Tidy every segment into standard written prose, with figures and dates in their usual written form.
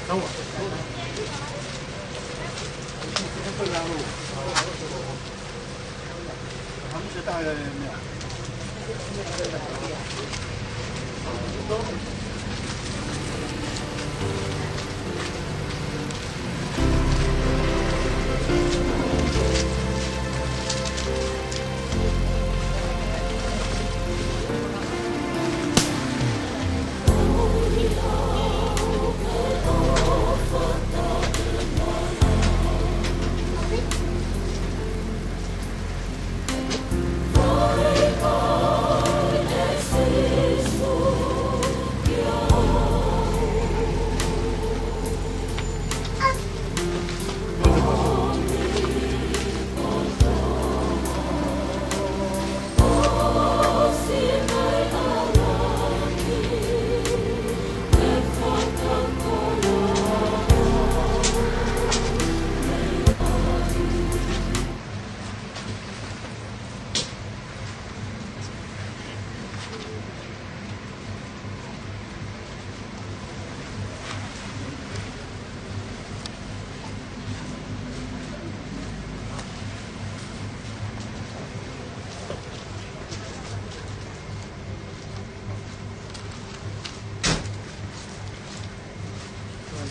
等会儿，他们是大概秒。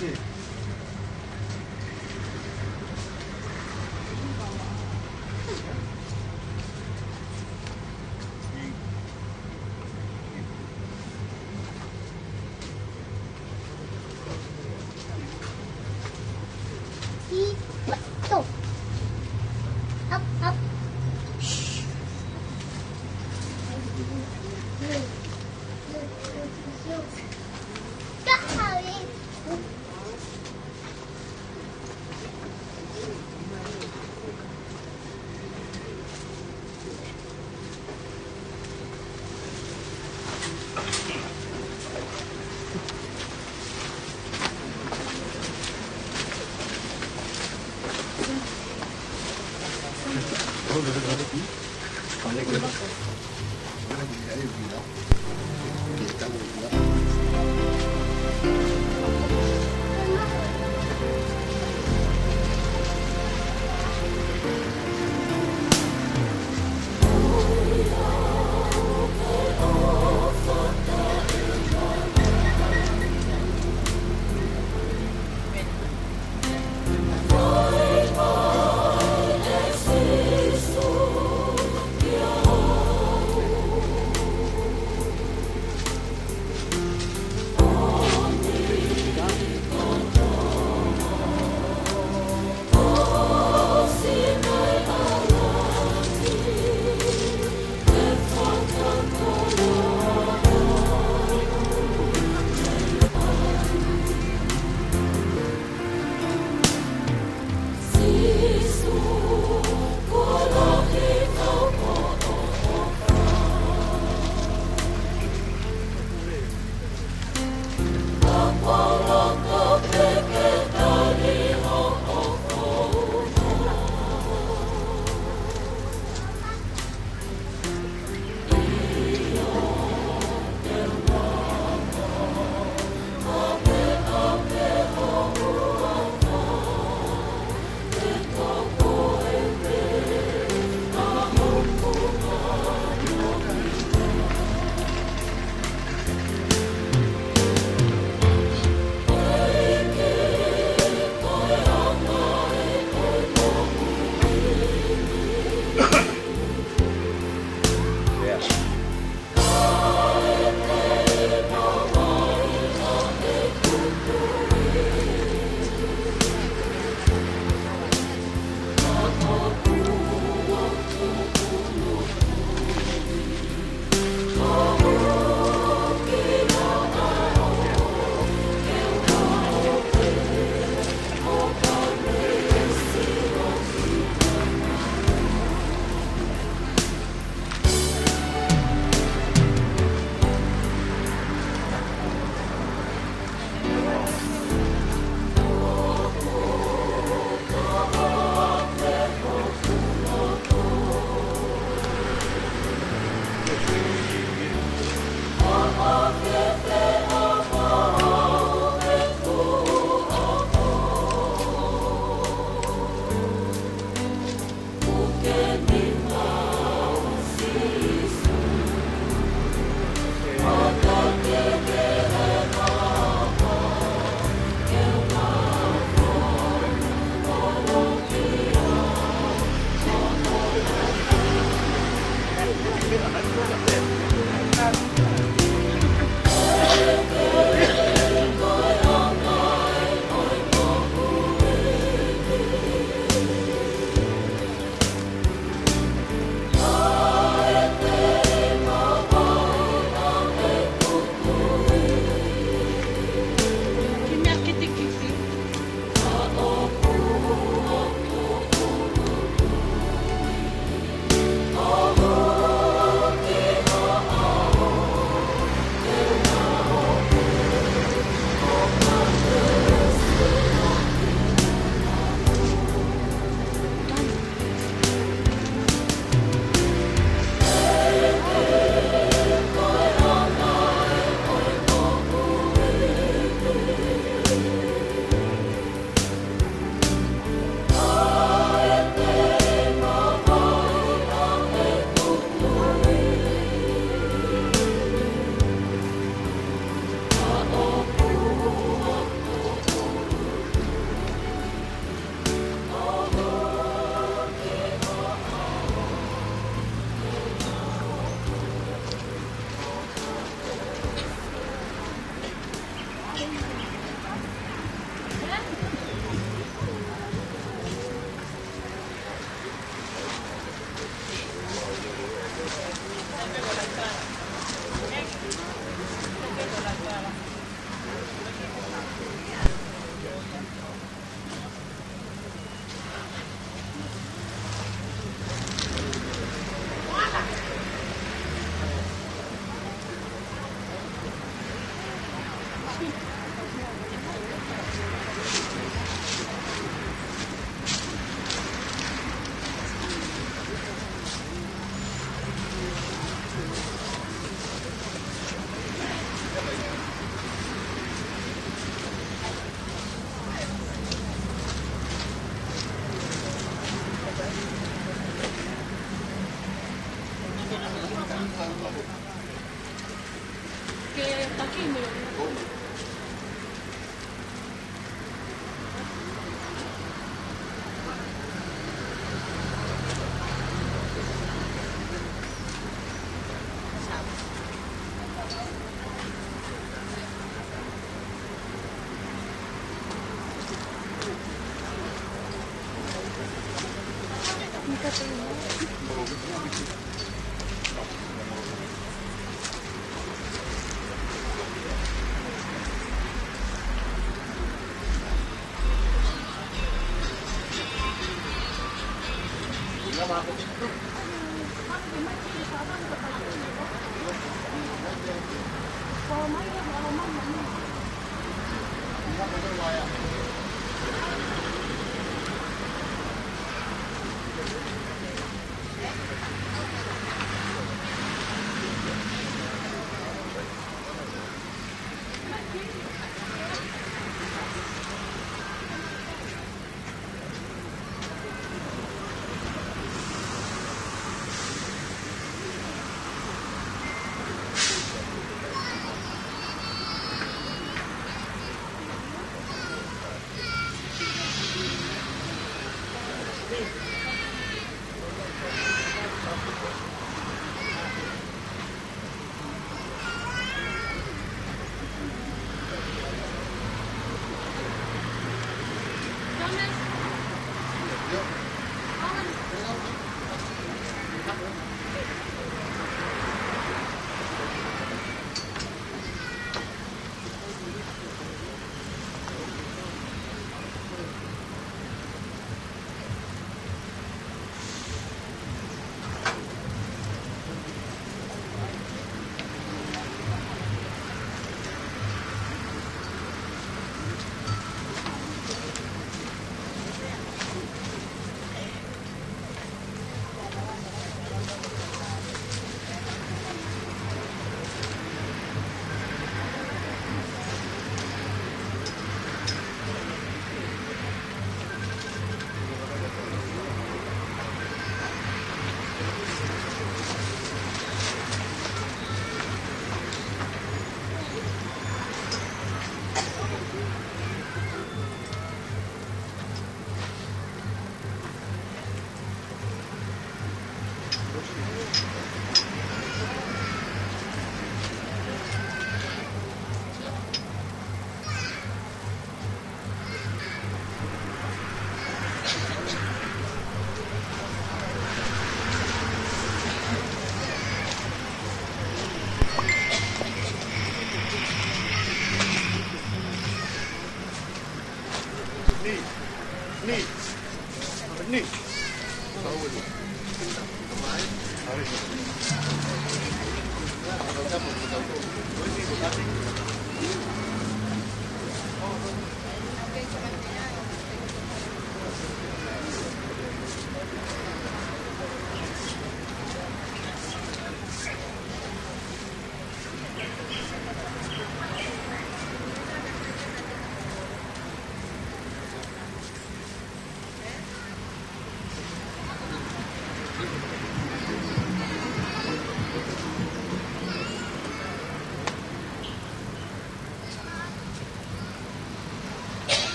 对。一，动，up up，刚好一。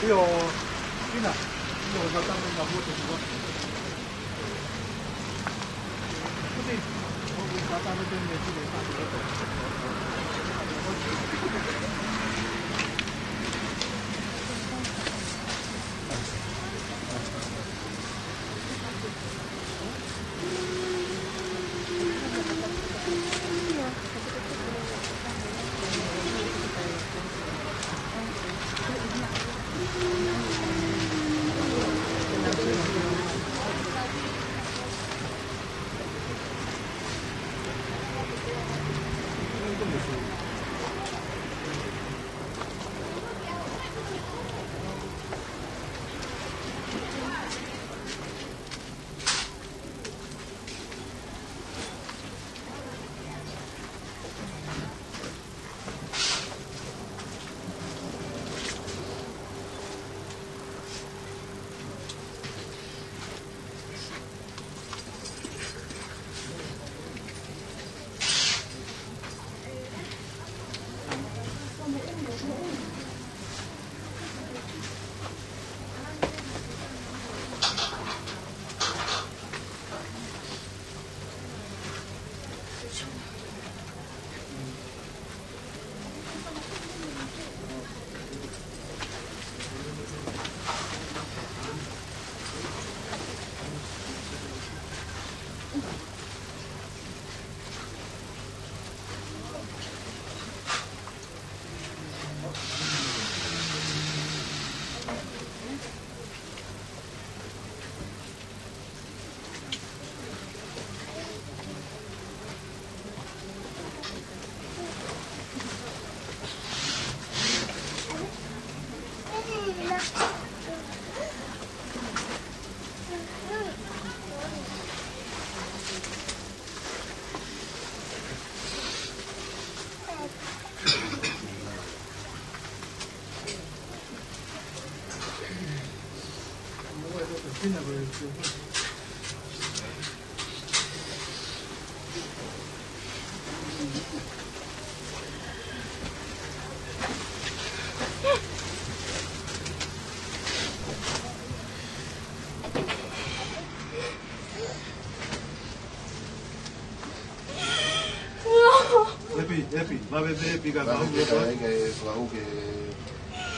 只有真的，只有他当中的不多。不对，我给他当的对面基本上是 Fina con el tiempo. Epi, va a beber Epi, que va a beber. Que suau que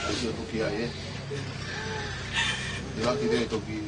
aizu tokia Debakide toki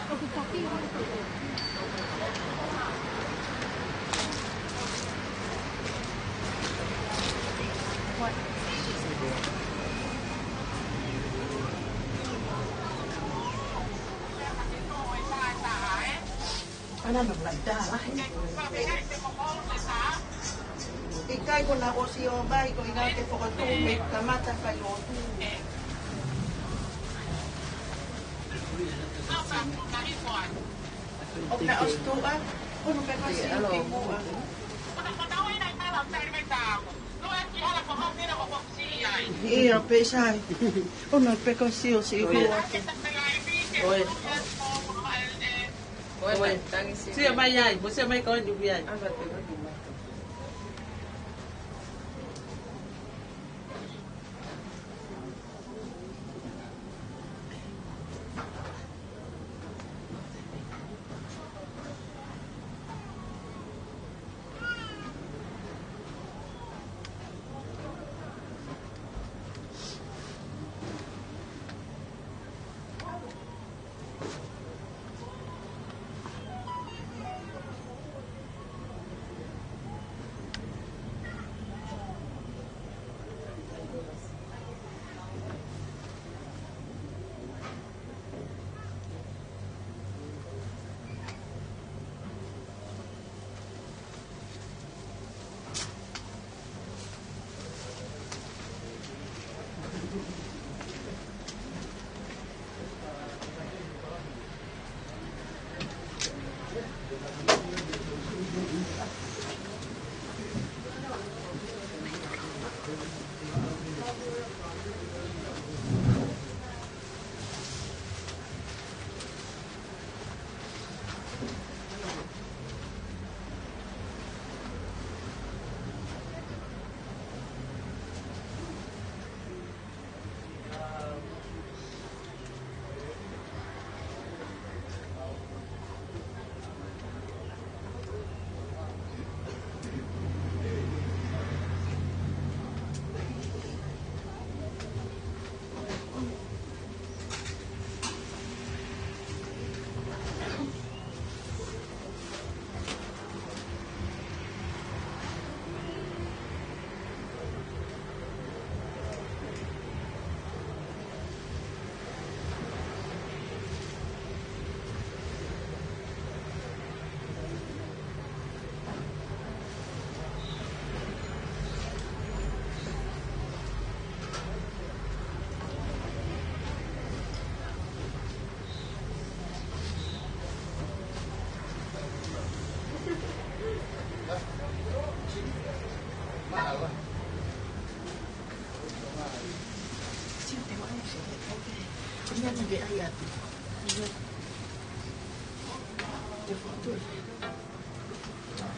Ano naglaita lah. Ikay ko na ko si Obay ko inate po ko tumit kamata kayo. Og na ostua. Kuno pa kasi yung mo. Iya, pesay. Uno pa kasi yung si Iho. Oi. Oi. Siya may yay. Siya may kawan yung yay.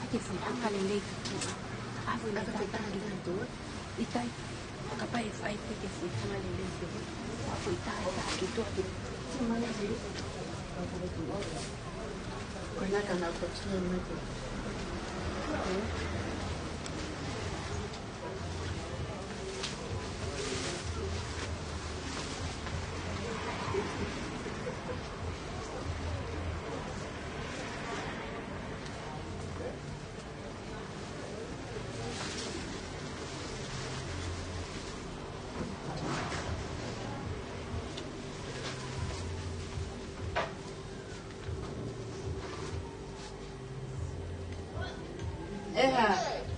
Ake fuita kalele afu na fuita ngilanto itai kapa e fai ke fuita kalele ke fuita ta kito ake semana de kona kana ko tsene ko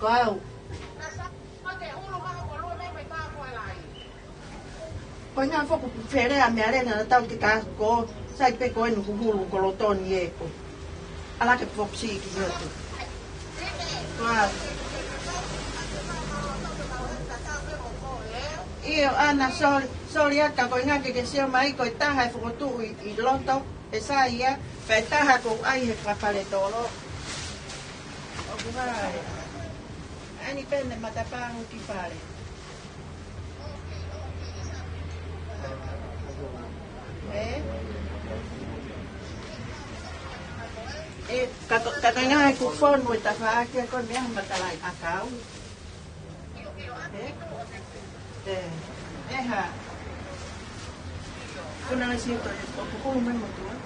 Kau. Kau nak fokus fere ambil na tahu kita ko saya pe ko nu hulu koloton ye ko. Ala ke fokusi gitu. Kau. Iyo ana sol ya ka ko ngake ke sio mai ko taha fokutu I lonto esa ya pe taha ko ai he kapale tolo. Ani penne matapangu kipare. Kakaknya aku phone buat apa aja kon dia matalai akau. Ha. Kuna situ aku mau main motor.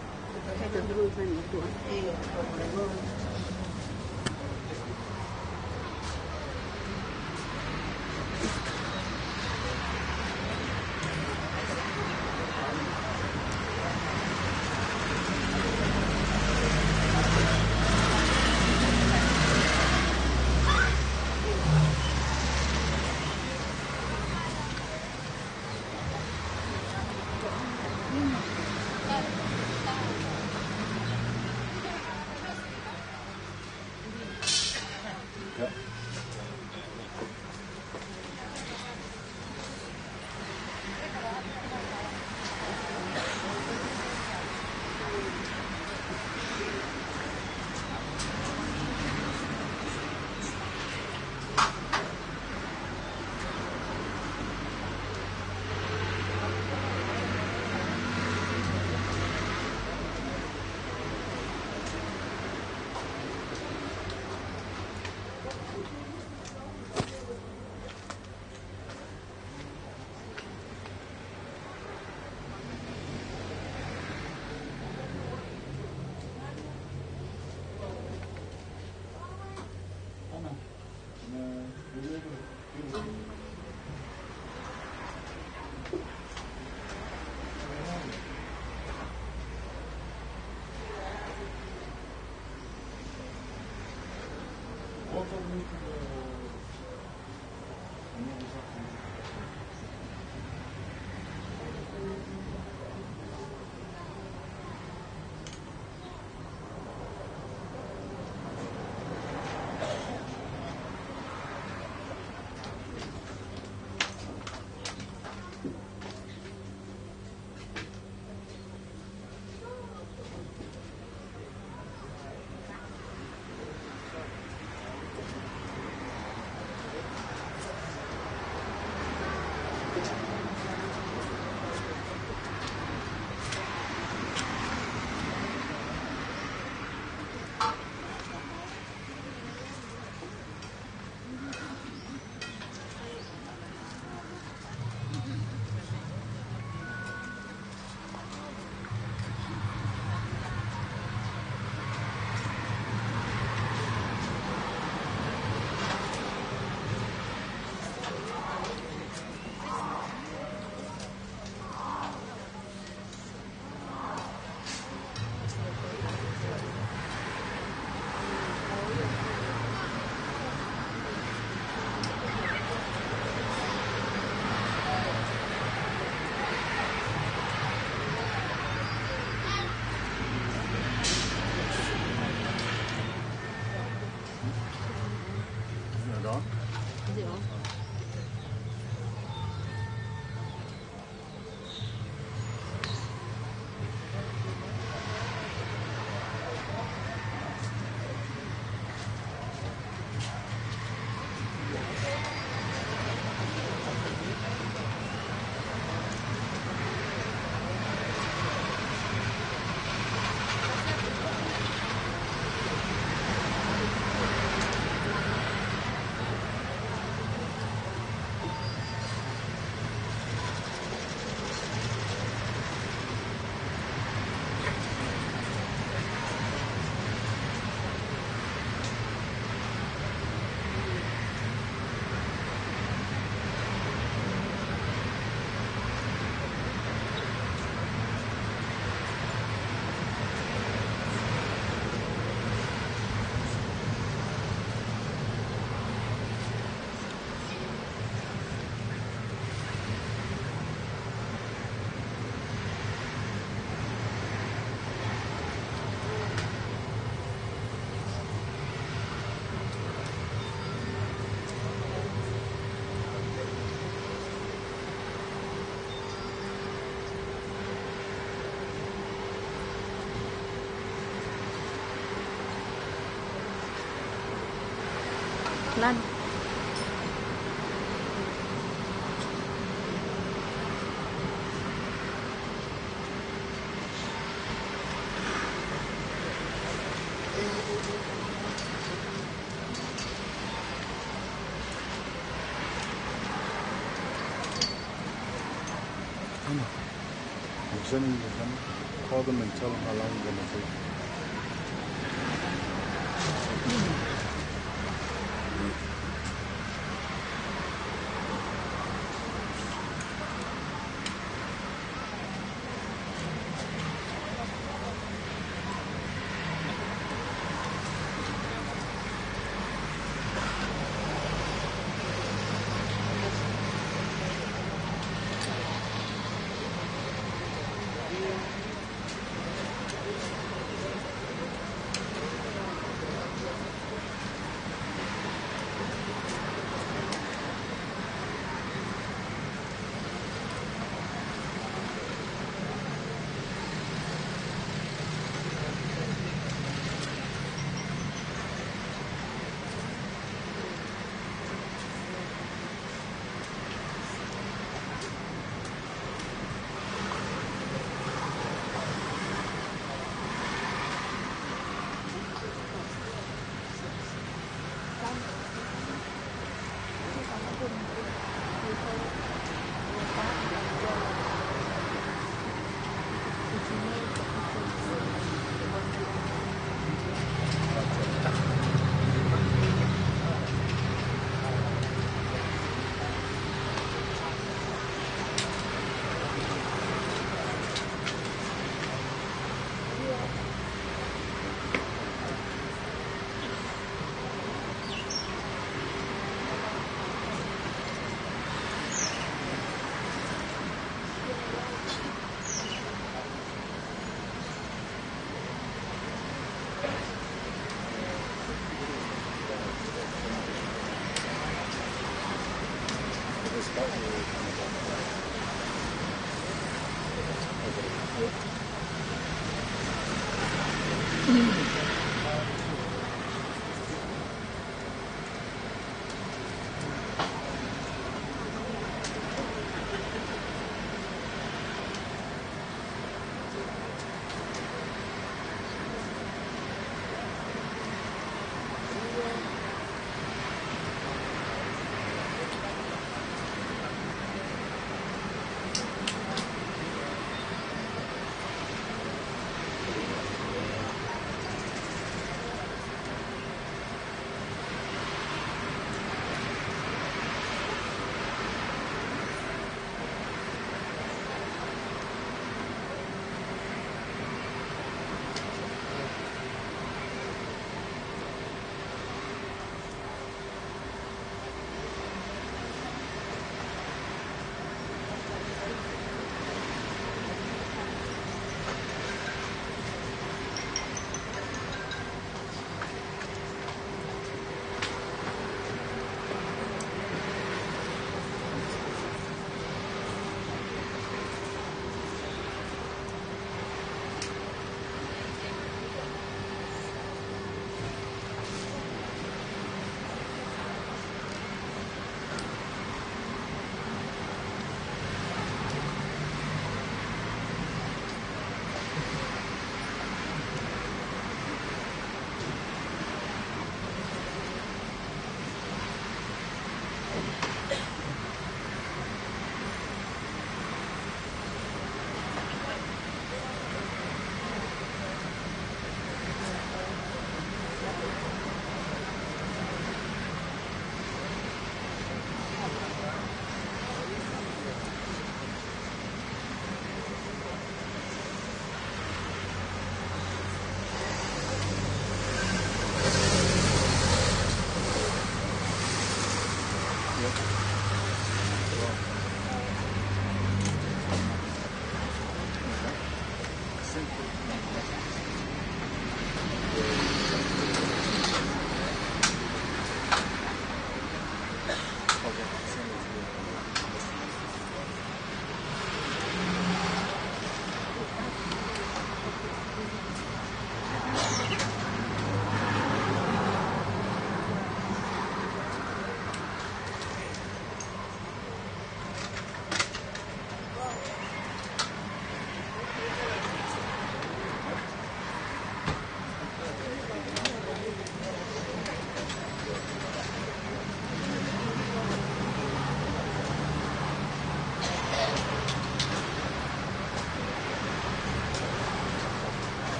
Lan. Sana. Yoksa ne diyeceğim? call them and tell them how long you're going to take.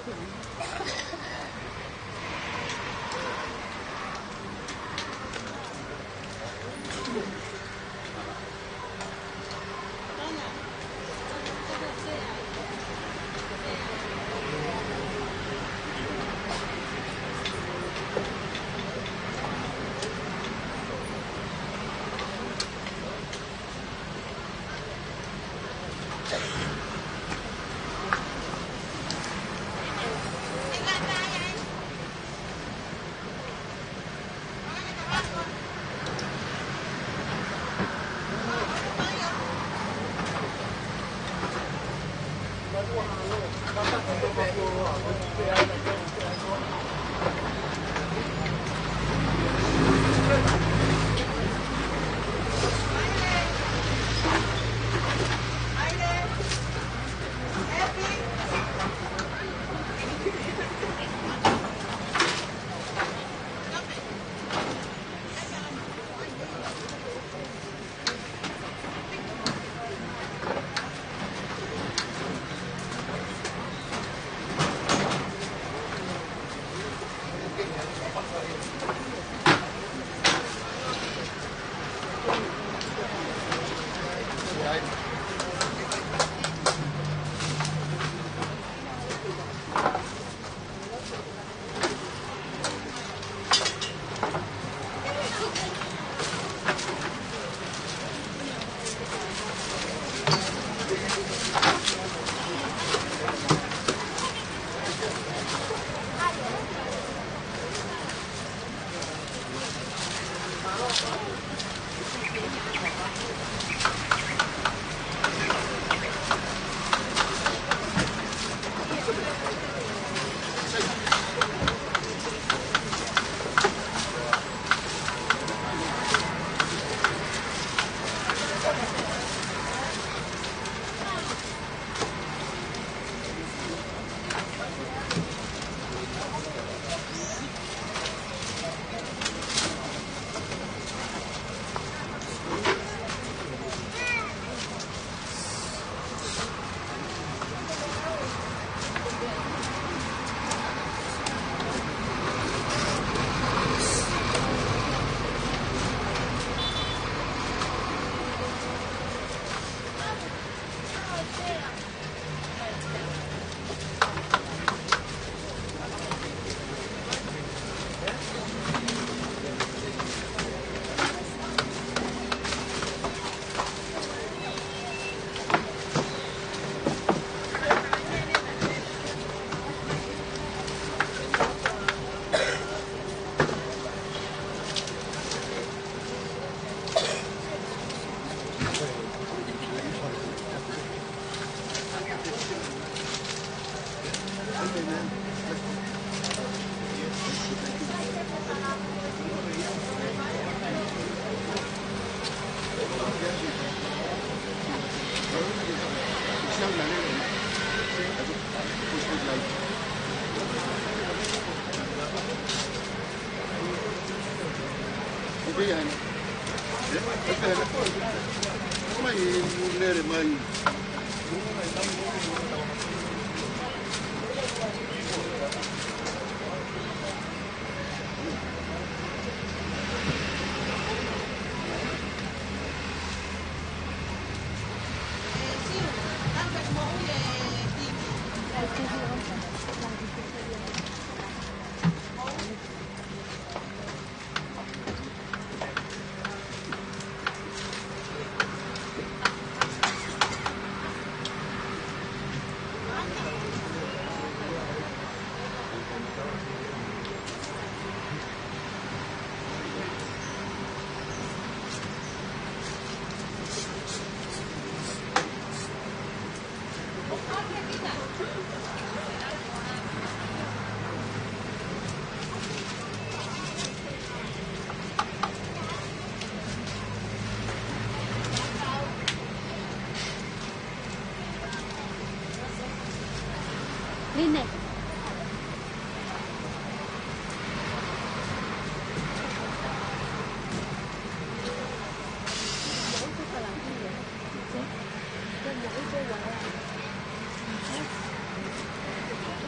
Line.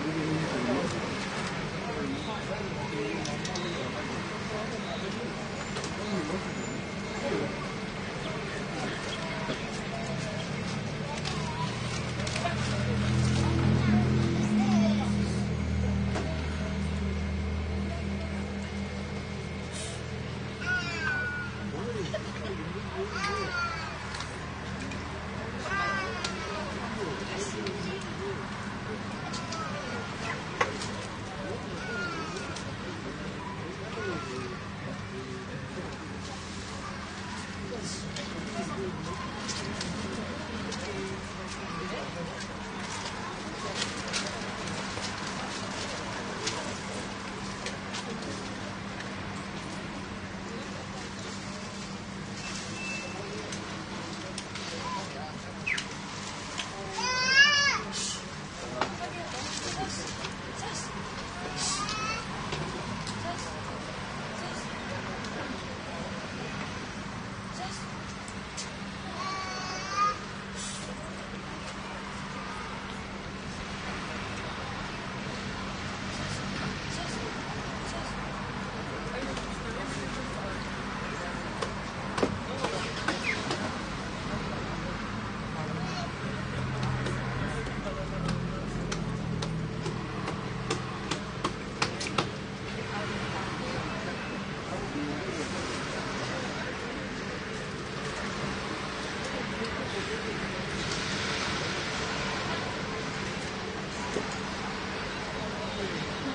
Thank you.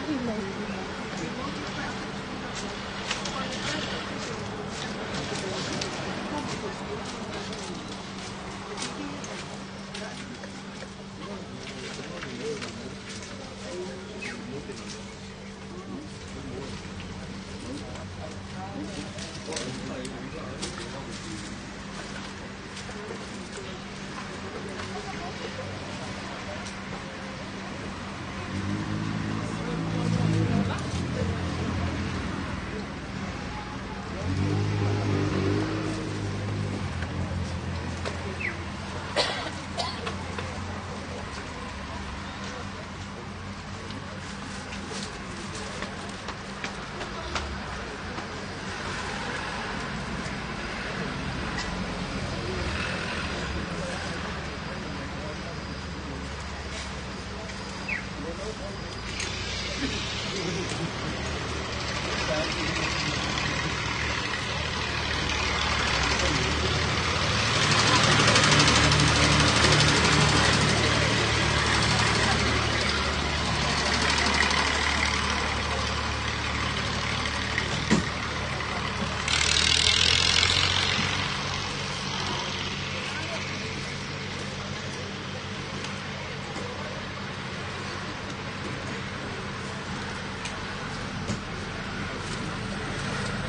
Hãy subscribe cho kênh Ghiền Mì Gõ để không bỏ lỡ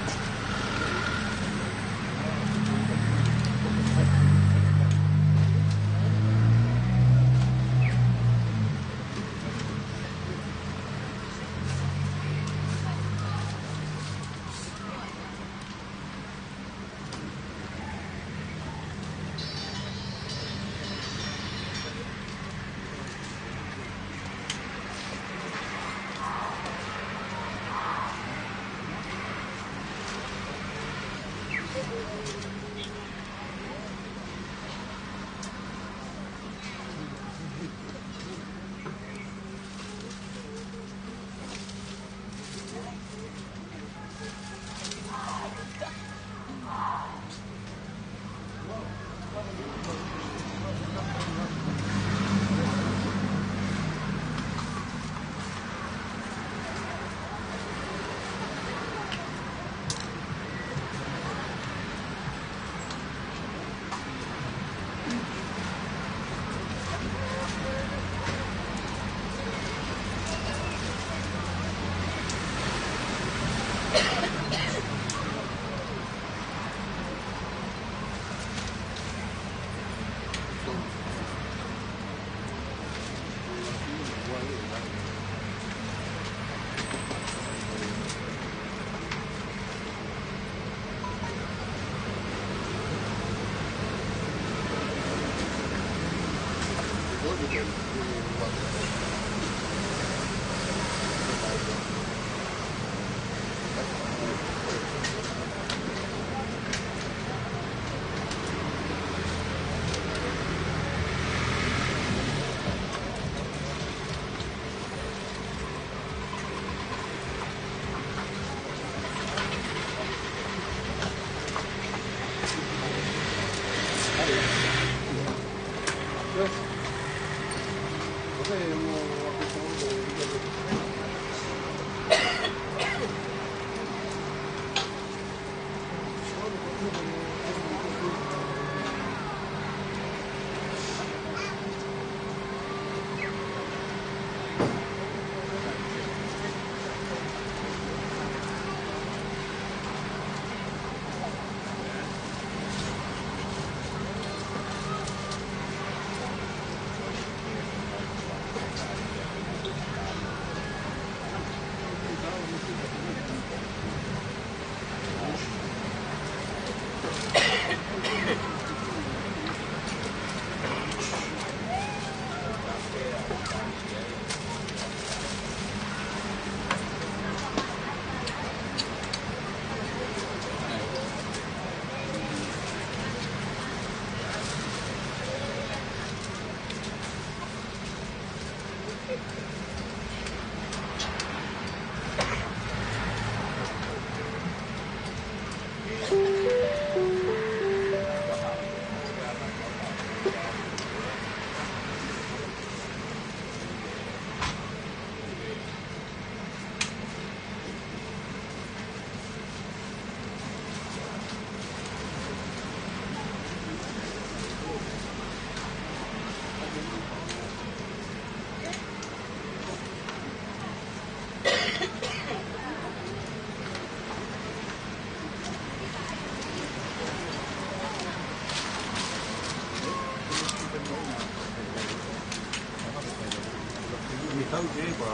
တောက်သေးပါ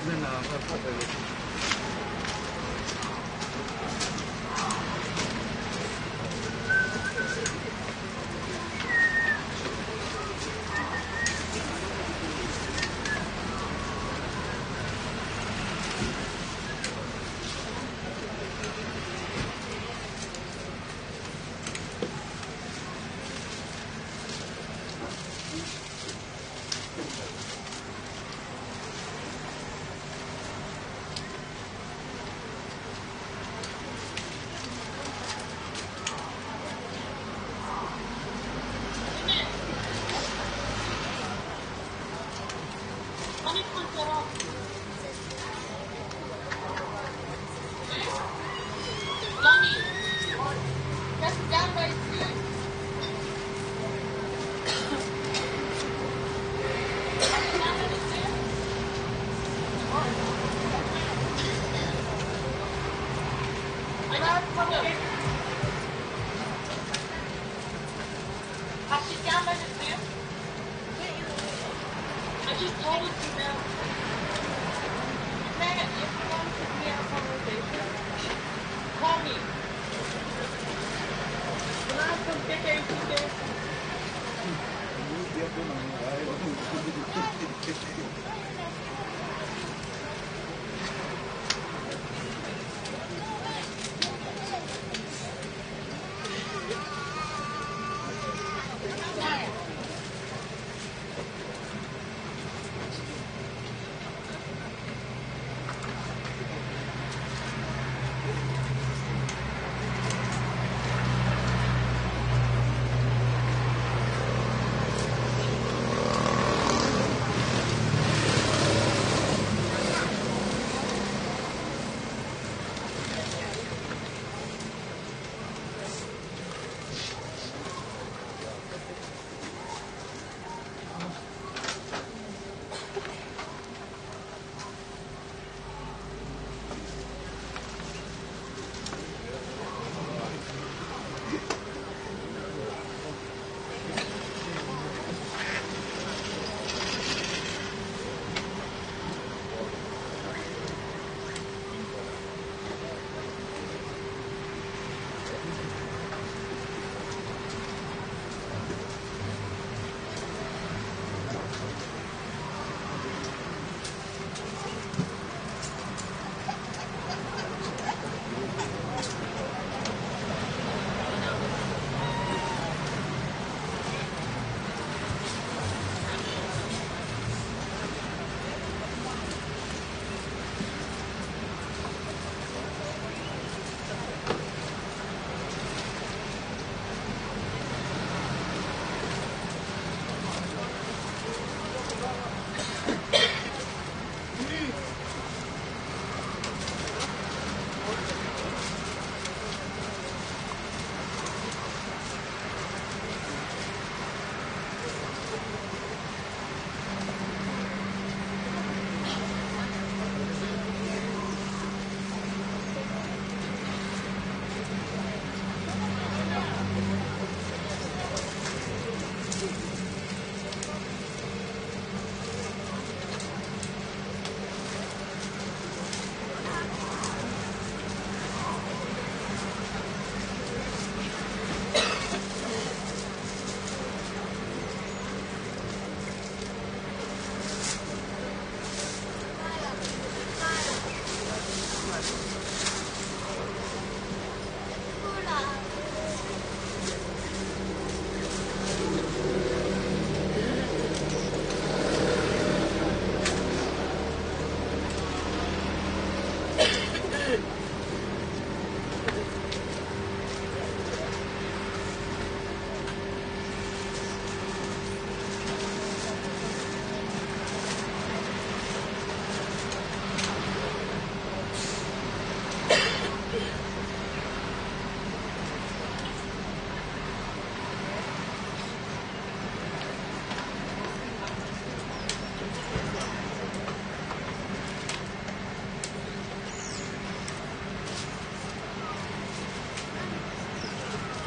နည်းနာဖတ်တယ်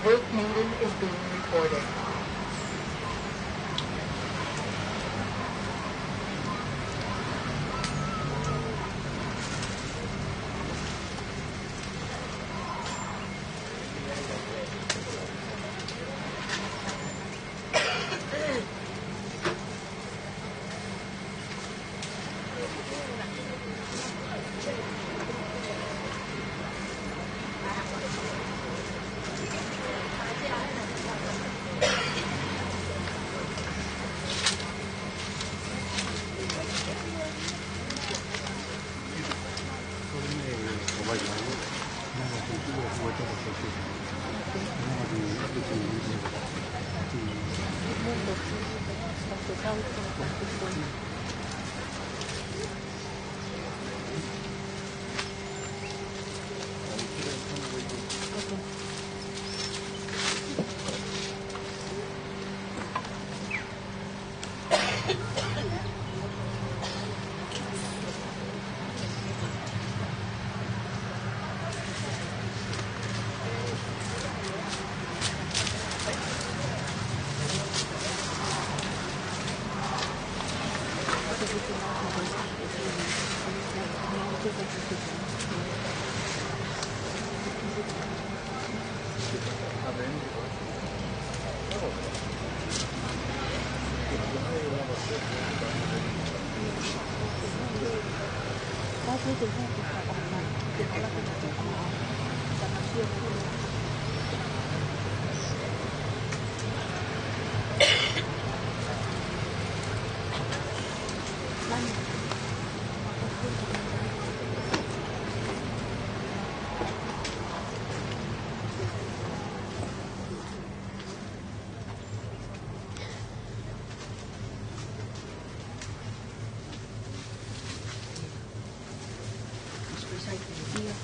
Voice message is being recorded.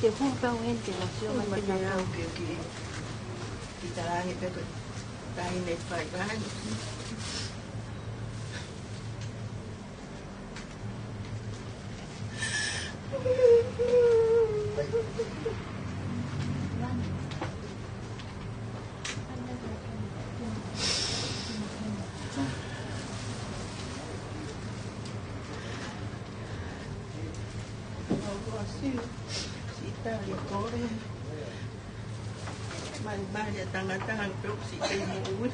Te humpa gente, nació Yung man matinaw, kita langit ako. Dahil na ipagahan. Si Italia kore. Malbali at tangatang pero si Italia mo.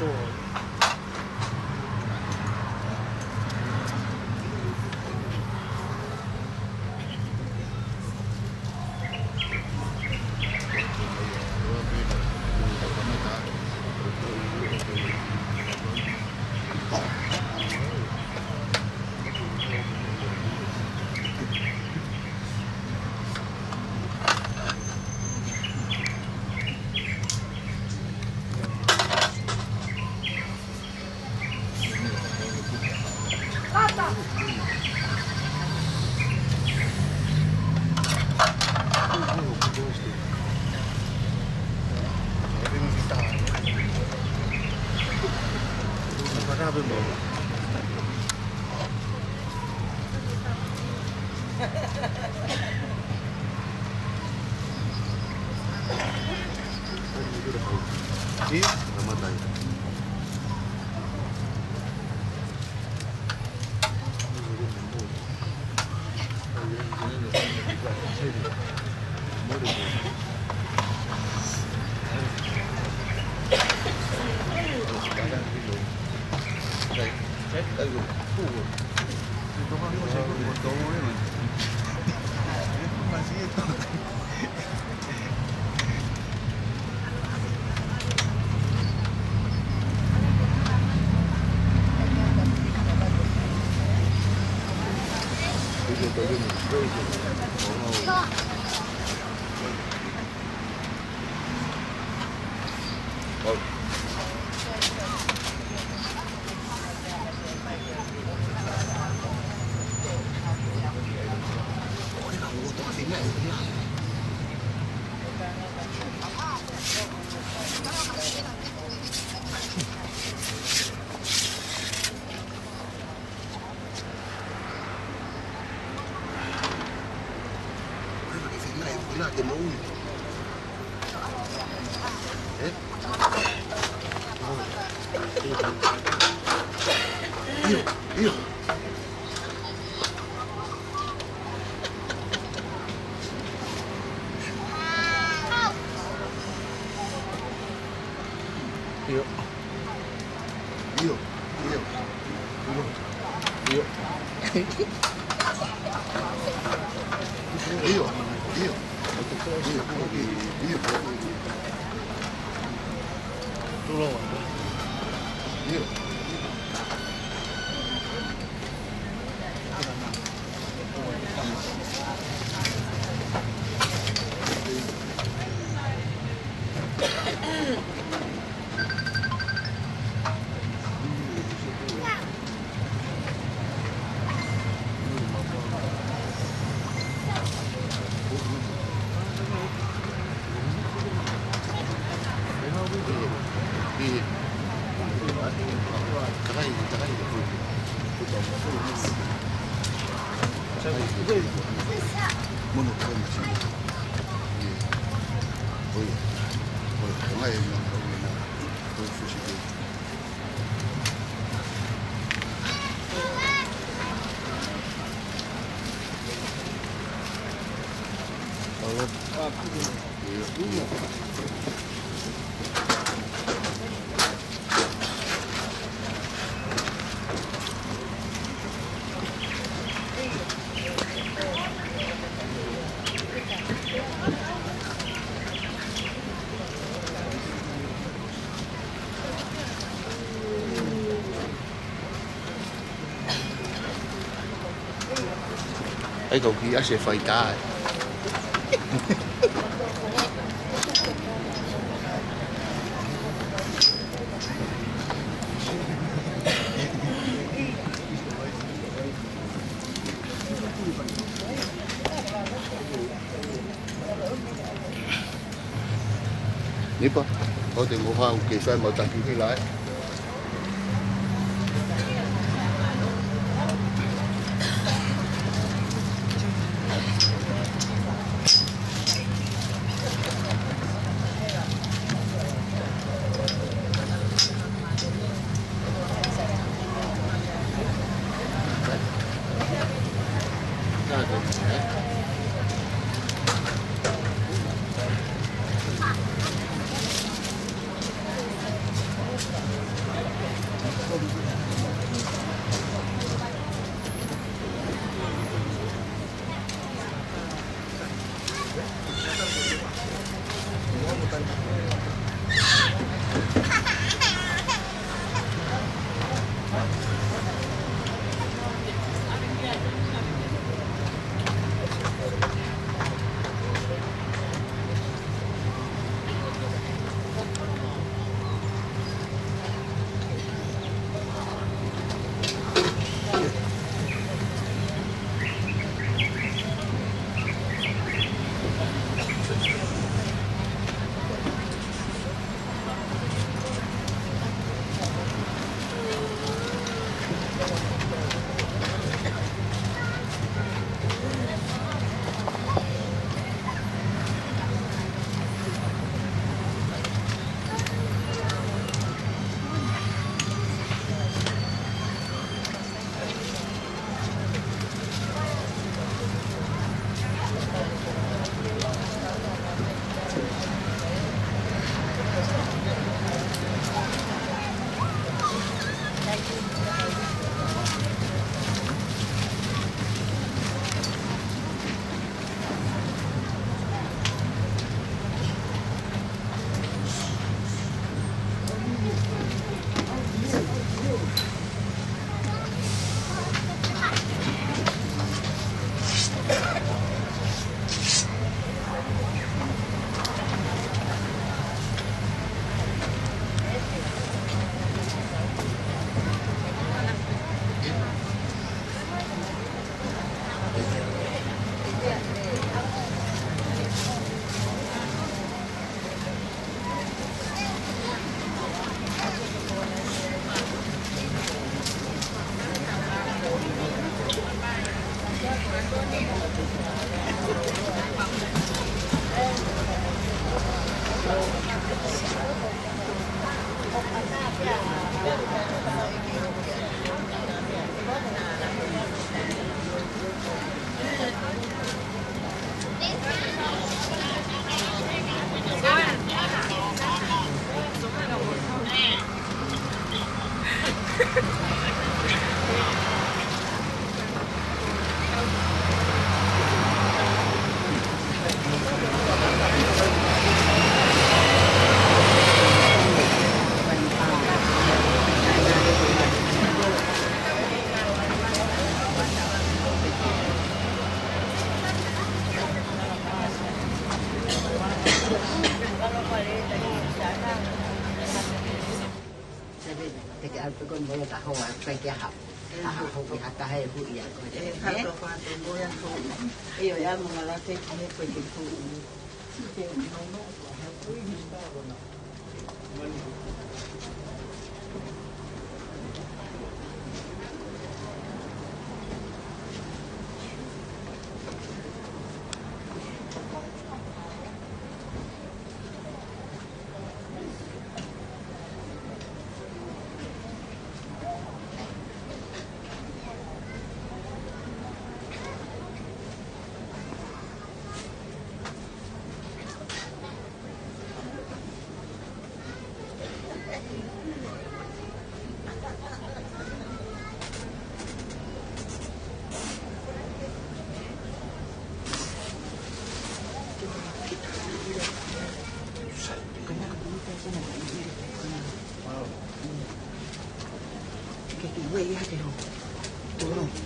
多。喺度佢一時費假。呢個我哋冇翻幾歲冇特別啲來。te que al con voy a jugar pe que ha hasta hay huya Hato cuando voy a jugar. Yo ya me la tengo que fue que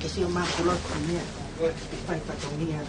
que si más color también para tomar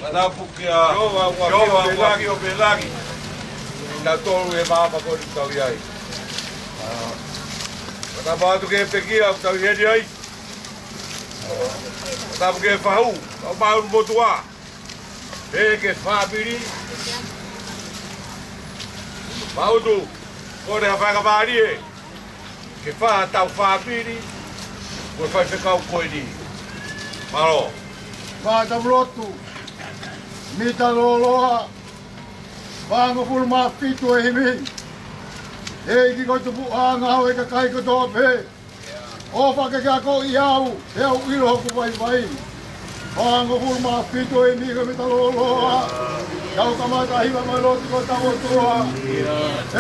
Manapukia, Jova, Belagi. Na tolu e mama ko ni tau ai. Mata batu ke pekia tau hedi ai. Mata ke fahu, au mau motua. E ke fabiri. Mau tu, ko re fa bari e. Ke fa tau fabiri. Ko fa se kau ko ni. Malo. Vada brotu. Mita loloa. Vango fulma pitu e himi. Ei ki koitu puanga hau eka kai ko toa pe. Opa ke kia ko iau. Heu ilo hoku vai vai. Vango fulma pitu e himi ka mita loloa. Kau kamata hiwa mai loti ko tamo tua.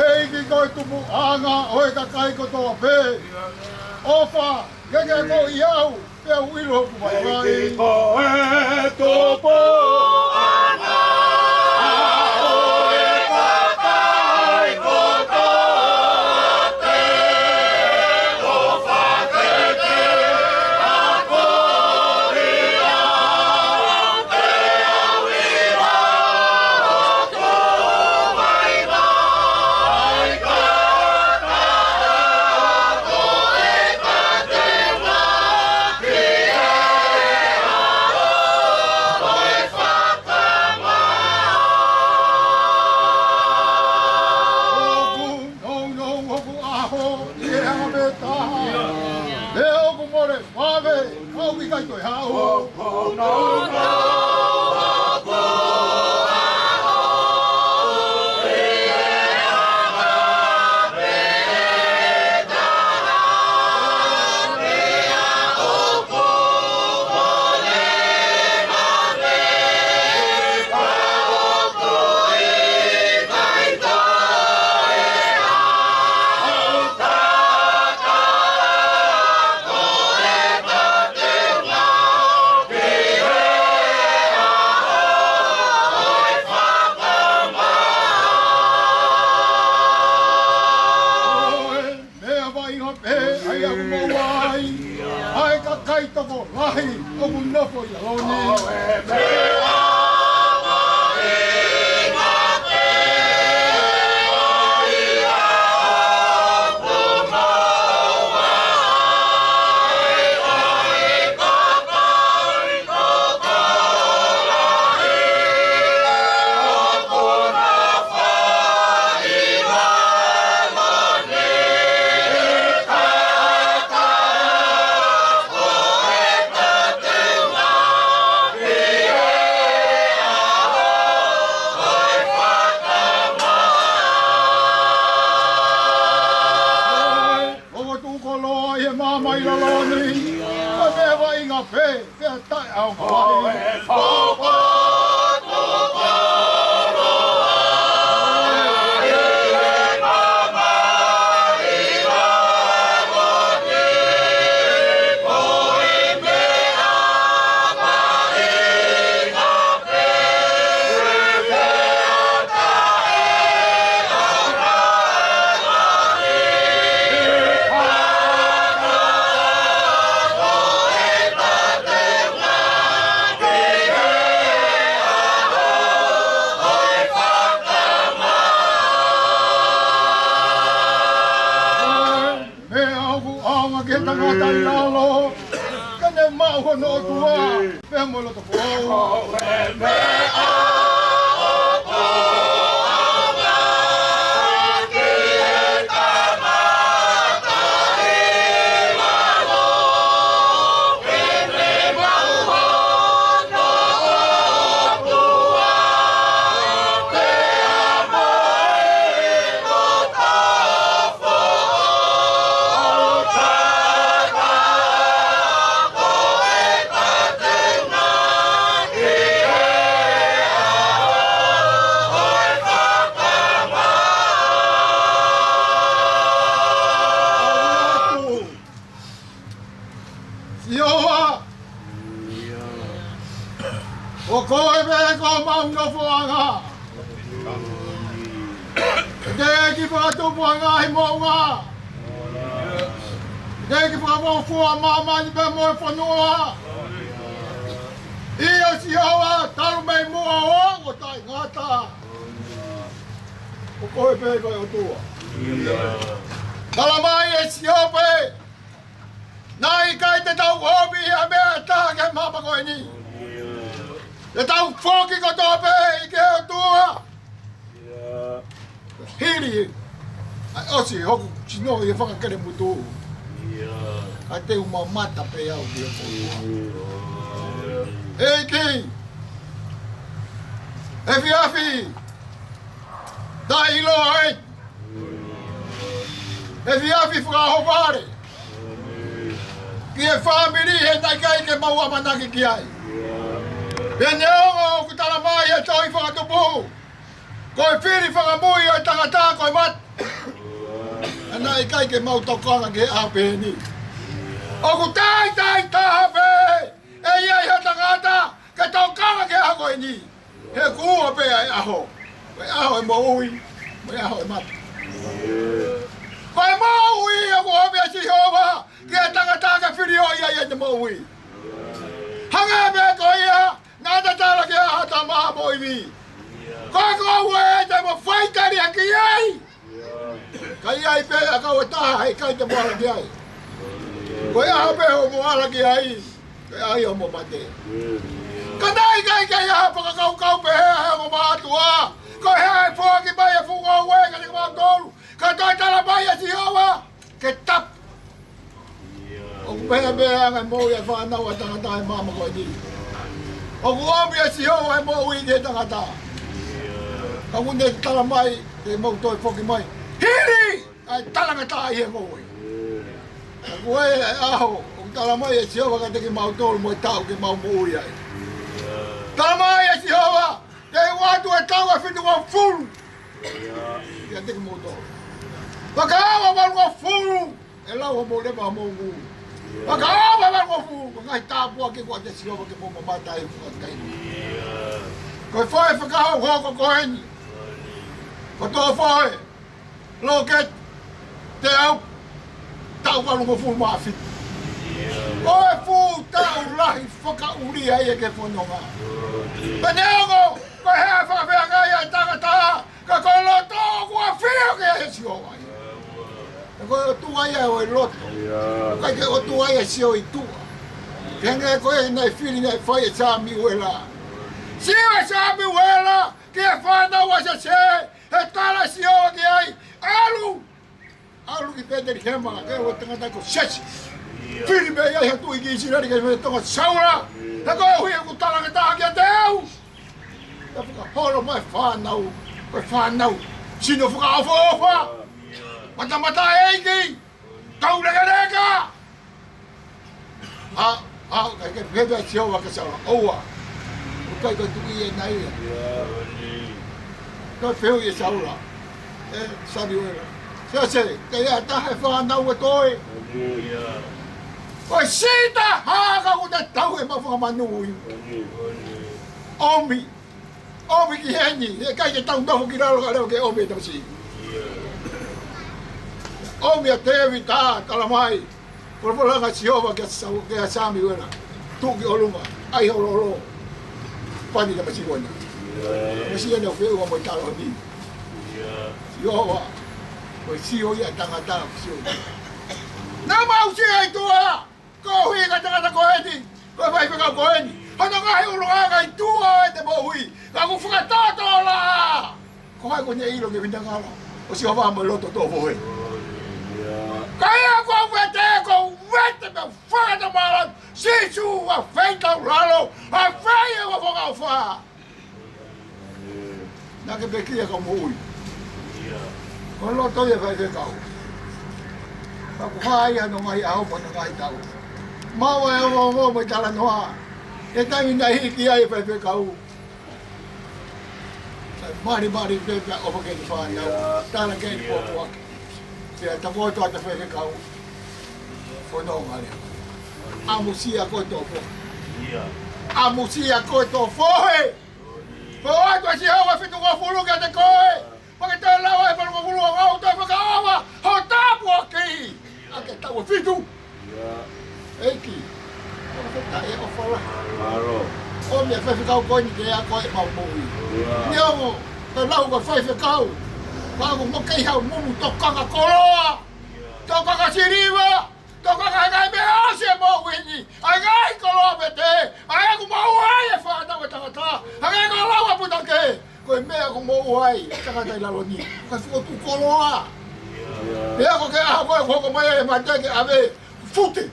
Ei ki koitu puanga hau eka kai ko toa pe. Opa ke kia ko iau. Heu ilo hoku vai vai. Iko e topo. la loni. Ane wa inga pe, pe tai au mai. Tangata ilalo, kane mau no tua, pe mo lo to o koe me ko maunga fuanga. Deki whakatu fuanga hi mounga. Deki whakamo fua mama ni pe moe whanua. Ia si hawa taru mei mua o tai ngata. O koe pe koe o tua. Talamai e si hope. Nai kai te tau hobi a mea tāke mama koe ni. E tau whoki ko tōpe i ke o tua. Hiri. Ai osi hoku chino i whakakere mutu. Ai te uma mata pe au ki o tua. Hei ki. E whiawhi. Da ilo ai. E whiawhi whakahopare. Ki e whamiri he tai kai ke maua manaki ki ai. Pene ongo ku tala mai e toi whakatupu. Koe whiri whakamui o tangata koe mat. Ana i kai ke mau tokanga ke apeni. O ku tai taha pe. E iai ha tangata ke tokanga ke ako e ni. He kua pe ai aho. Koe aho e mo ui. Koe aho e mat. Koe mo ui o ku hobi a si hova. Ke tangata ke whiri o iai e te mo ui. Hanga me koe ia. Nada tala ke hata maha moiwi. Koe koe ue te mo whaitari a ki ai. Kai ai pe a kau e taha hei kai te moala ki ai. Koe aha pe ho moala ki ai. Koe ai o mo mate. Ka nai kai kai aha paka kau pe hea hea mo maatua. Koe hea e fua ki mai e funga ue ka te kama tolu. Ka toi tala mai e si hawa. Ke tap. O kupea mea ngai mou e whanau a tangata e mama koe ni. O kuombi e si hoa e mo ui ke tangata. Ka ngune tala mai, ke mau toi whoki mai. Hiri! Ai talangata i e mo ui. Ka kue e aho, o tala mai e si hoa ka teki mau tolu mo e tau ke mau mo ui ai. Tala mai e si hoa, ke watu e tau e whitu ngā furu. Ke teki mau tolu. Waka awa waru ngā furu, e lau ho mo lewa mo ngu. Waka awa waru ngā furu, ko ngai tāpua ke kua te si hoa ke mo mamata e whakatai. Koe whae whakahau hoko koheni. Ko tō whae. Loket. Te au. Tau waru ngā furu maa whitu. Koe fu tau lahi whakauri ai e ke whanonga. Pene ongo. Koe hea whakawhea ngai ai tangata. Ka koe loto kua whio ke e si hoa. Koe o tua ia o e loto. Kai ke o tua ia si o i tua. Kenge koe nei whiri nei whai e sāmi uela. Sio e sāmi uela. Ke e whanau a se se. He tala si o ki ai. Alu. Alu ki Peteri Hema. Ke o tangata ko sesi. Whiri me iai hatu i ki isirari ke me tonga saura. He koe hui e ku tala ke taha ki a te au. He whaka holo mai whanau. Koe whanau. Sino whaka ofa. Mata eiki. Tau reka reka. cái phê chiều và cái sao ô à cái tụi yên này cái phiếu gì sao là sao đi rồi sao sẽ cái ta hay pha đâu với tôi ôi xí ta ha cái cũng đã tao em mà mà nuôi ôm bị cái gì nhỉ cái tao đâu cái đó là cái ôm bị đâu gì ôm bị thế vì ta calamai por favor nga siyo ba kaya sa mi wala tugi olunga ay hololo pani ka masigon masiya na fe mo talo ni siyo wa ko siyo ya tanga tanga siyo na mau siya ito ah ko hui ka tanga ko edi ko vai ka ko edi hana nga ay olunga ka ito de mo hui ka ko fuka toto la ko ay ko niya ilo ke bindangala o siyo ba mo loto to boy kaya ko vete me fora da malan se tu a feita ralo a feia o foga fa na que bequia como ui con lo to ye vai de cau pa ko ai no mai au pa na ai tau ma wa mo mo tala noa e ta mi nai ki ai pa pe cau mari pe o pa ke fa na ta na ke po se ta ko to ta fe cau no vale. Amusia koto fo. Amusia koto fo. Foi tu si hawa fitu ko fulu ka te koe. Porque te la wa pa ko fulu ka to fa ka ho ta po ki. Ake ta wo fitu. Eki. Ta e o fo la. Claro. O me fa ka ko ni ke a ko e ma mo. Nio, te la ko fa ka. Ba ko mo ke ha mo to ka ko lo. To ka siriva. Toka kai me ase mo wini. Ai ko lo bete. Ai ko mo ai fa ta ta ta. Ai ko lo wa puta ke. Ko me ko mo ai. Ta ta la lo ni. Ka fu tu ko lo a. Be ko ke a ko mai ma ta ke ave fute.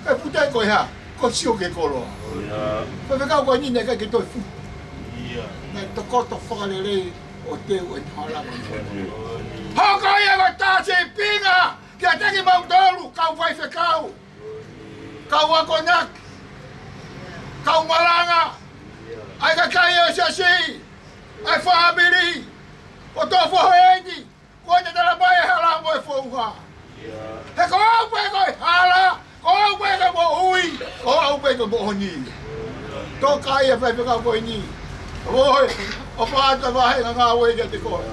Ka fute ko ya. Ko sio ke ko lo. Ko me ka ko ni ne ka ke to fu. Na to ko to fa le le o te o hala. Ha ko ya ko ta se pinga. Kia teki mau tolu, kau vai fe kau. Kau wakonak. Kau malanga. Ai ka kai o si. Ai family. O to fo hengi. Ko te tala mai hala mo fo uha. He ko ko hala. Ko ko mo hui. Ko ko mo ni. To kai e fe ka ko ni. Oi, o fa ta vai nga we ke te ko.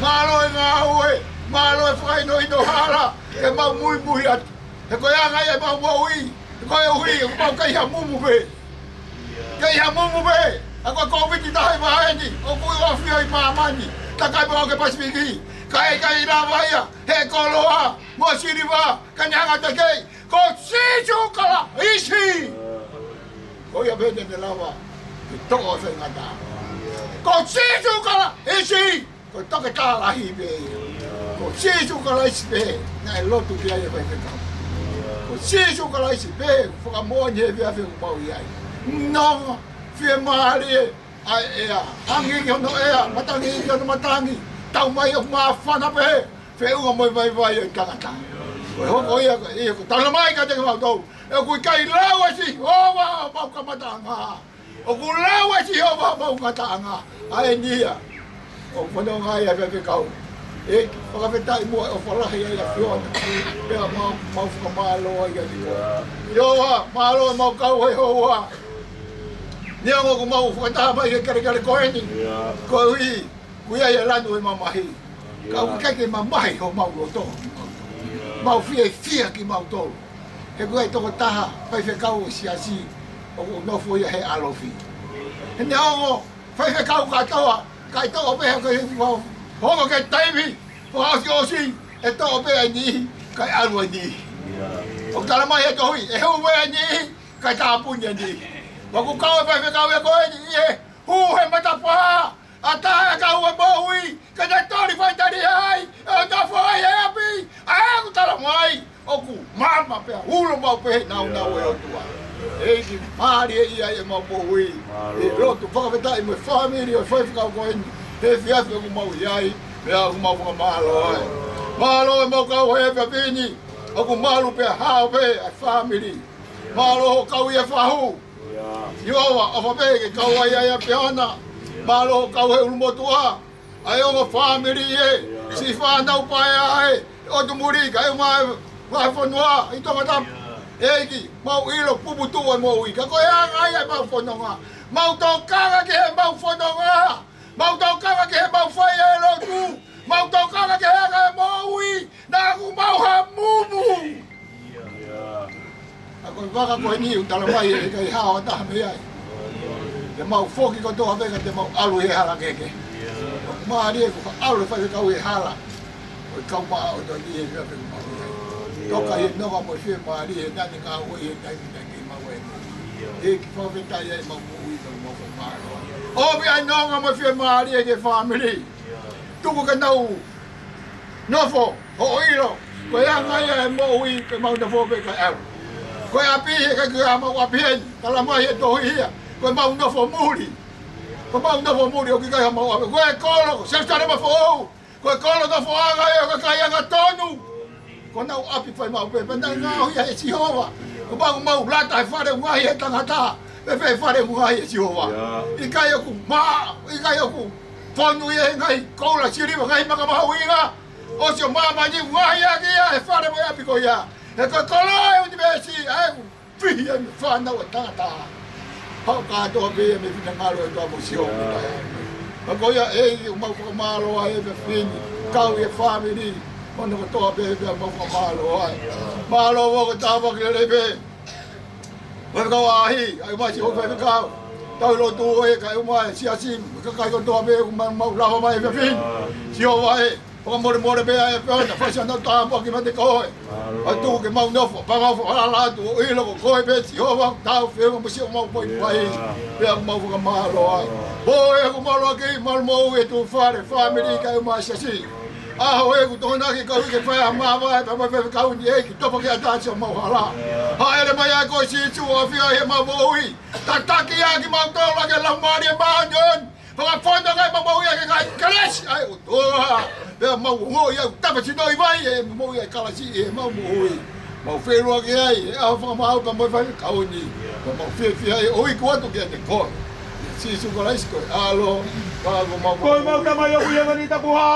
Malo we. Malo e fai no ino hala ke mau mui at e ko ya ngai e mau ui ko e hui mau kai ha mumu be ako ko viti dai ba ni o ku o fi ai pa mani ta kai ba ke pasifiki kai la vaya he ko loa mo siriva kanyanga te ke ko si chu kala isi ko ya be de lava to o se ngata ko si chu kala isi ko to ke kala hi be ko sisu kala ispe na lotu kia ye vai ka ko sisu kala ispe fo ka mo nye via fe mo ia no fe mari ai ea angi yo no ea matangi yo no matangi tau mai o ma fana pe fe u mo vai ka ka ko ia ko tala mai ka te ma do e ku kai lawa si o wa ma ka matanga o ku lawa si o wa ma ka tanga ai nia o fono ngai e fe ka e ka feta mo o fala ya ya fiona pe ma fu malo ya di yo wa malo ma ka ho wa ni ngo ko ma fu ta ba ye kare ko ni ko wi ku ya la no ma mai ka ke ma mai ho ma lo to ma fi ki ma to he ko to ta pa fe ka o si asi o no fu ya he alofi ni ngo fa fe ka to be ko Hongo ke taiwi, whaasi osi, e tō pēa ni, kai arua ni. O tala mai e tohui, e hu wea ni, kai tāpunya ni. Waku kau e pēwhi kau e koe ni, e hu he matapā, a tā e kau e mōhui, kai te tori whaitari ai, e o tā whai e api, a e ku tala mai, oku mama pēa, hulu mau pēhe nau e o tua. E ki maari e ia e mau mōhui, e rotu whakawhetai mo whamiri o whaiwhi kau koe ni. He fiafi o mau iai, mea o mau whaka mahalo ai. Mahalo e mau kau hea pia pini, o ku malu pia hao pe, a family. Malo kau ia fahu. Iowa o fape ke kau ia piona. Malo kau he ulmotua. Ai o family e. Si fa nau pai ai. O tu muri kai mai fonua i tonga tap. Eki mau ilo puputu ai mau i. Ka ko ia ai mau fononga. Mau tau kanga ke mau fononga. Mau tau kanga ke mau fai e lo tu. Mau tau kanga ke mau i. Na ku mau ha mumu. Ako waka ko ni utala mai e kai hao ta me ai. Te mau foki ko toa vega te mau alu he hala keke. Ma ri ko alu fa ka we hala. O ka ma o to ni e ka pe ma. To ka ye no mo fe ma ri e na ni ka we e dai ni ma we. E ki fa ve ta ye ma mo wi to mo ko ma. O bi ai no mo fe ma ri e ke family. Tu ko ka nau. No fo o ilo. Ko ya ngai e mo wi ke mau da fo pe ka au. Ko api ka ka mau api kala mai e to ia. Ko mau no fo muri. Ko mau no fo muri o ki ka mau api. Ko e kolo, se sta ma fo. Ko e kolo da fo aga e ka ia ga tonu. Ko nau api fai mau pe panda nga ia e Jehova. Ko mau lata e fare ngai e tangata. E fe fare ngai e Jehova. I ka ia ku ma, i ka ia ku fonu e ngai ko la siri ngai ma ka mau inga. O se mama ni ngai ia e fare mo api ko ia. E ko kolo e uti besi ai fi e fa na o tangata. Hau ka to be me fina ngalo e to mo sio. Ko ia e mau ko malo ai be fin. Kau e family. Ono ko to be mau ko malo ai. Malo wo ko ta ba ke le be. Wa ka wa hi ai ma si ho fe ka. Tau lo tu e ka uma sia sim ka ka ko to be mau la mai be fin. Sio wa e o more be ai pe na fa na ta po ki mate ko a tu ke mau no fo pa ga fo la tu i lo ko be si o wa ta fe mo si mo po pai pe mau ko ma lo ai bo e ko ma lo ke mal mo e tu fare family ka ma si si a ho e ko to na ke ka ke fa ma va pa ma fe ka un e ki to po ke ta si mo hala ha ele ma ya ko si tu o fi a he ma bo i ta ki ya ki ma to la ke la ma ni ba jon pa fondo ka ma bo ya ke ka crash ai o to Be mau ngo ia tapa si doi vai e mau ia kala si e mau mau fe ro ke ai a fa mau pa mo fa ka oni mau fe ai oi ko to ke te ko si su ko lai ko alo pa mau mau ta mai o ia ni ta buha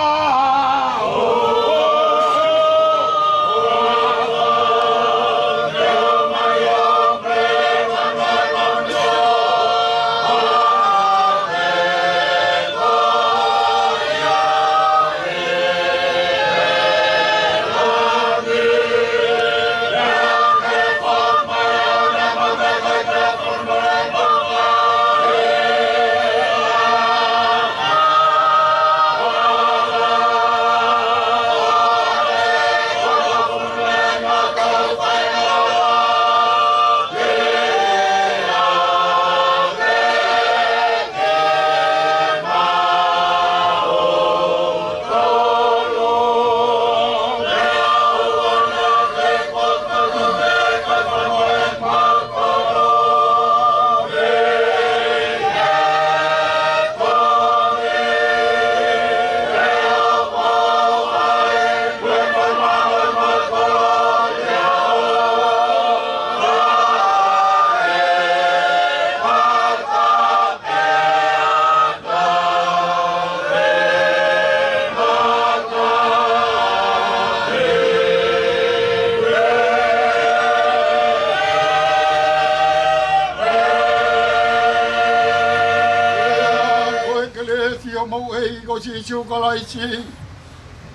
si chu ka lai chi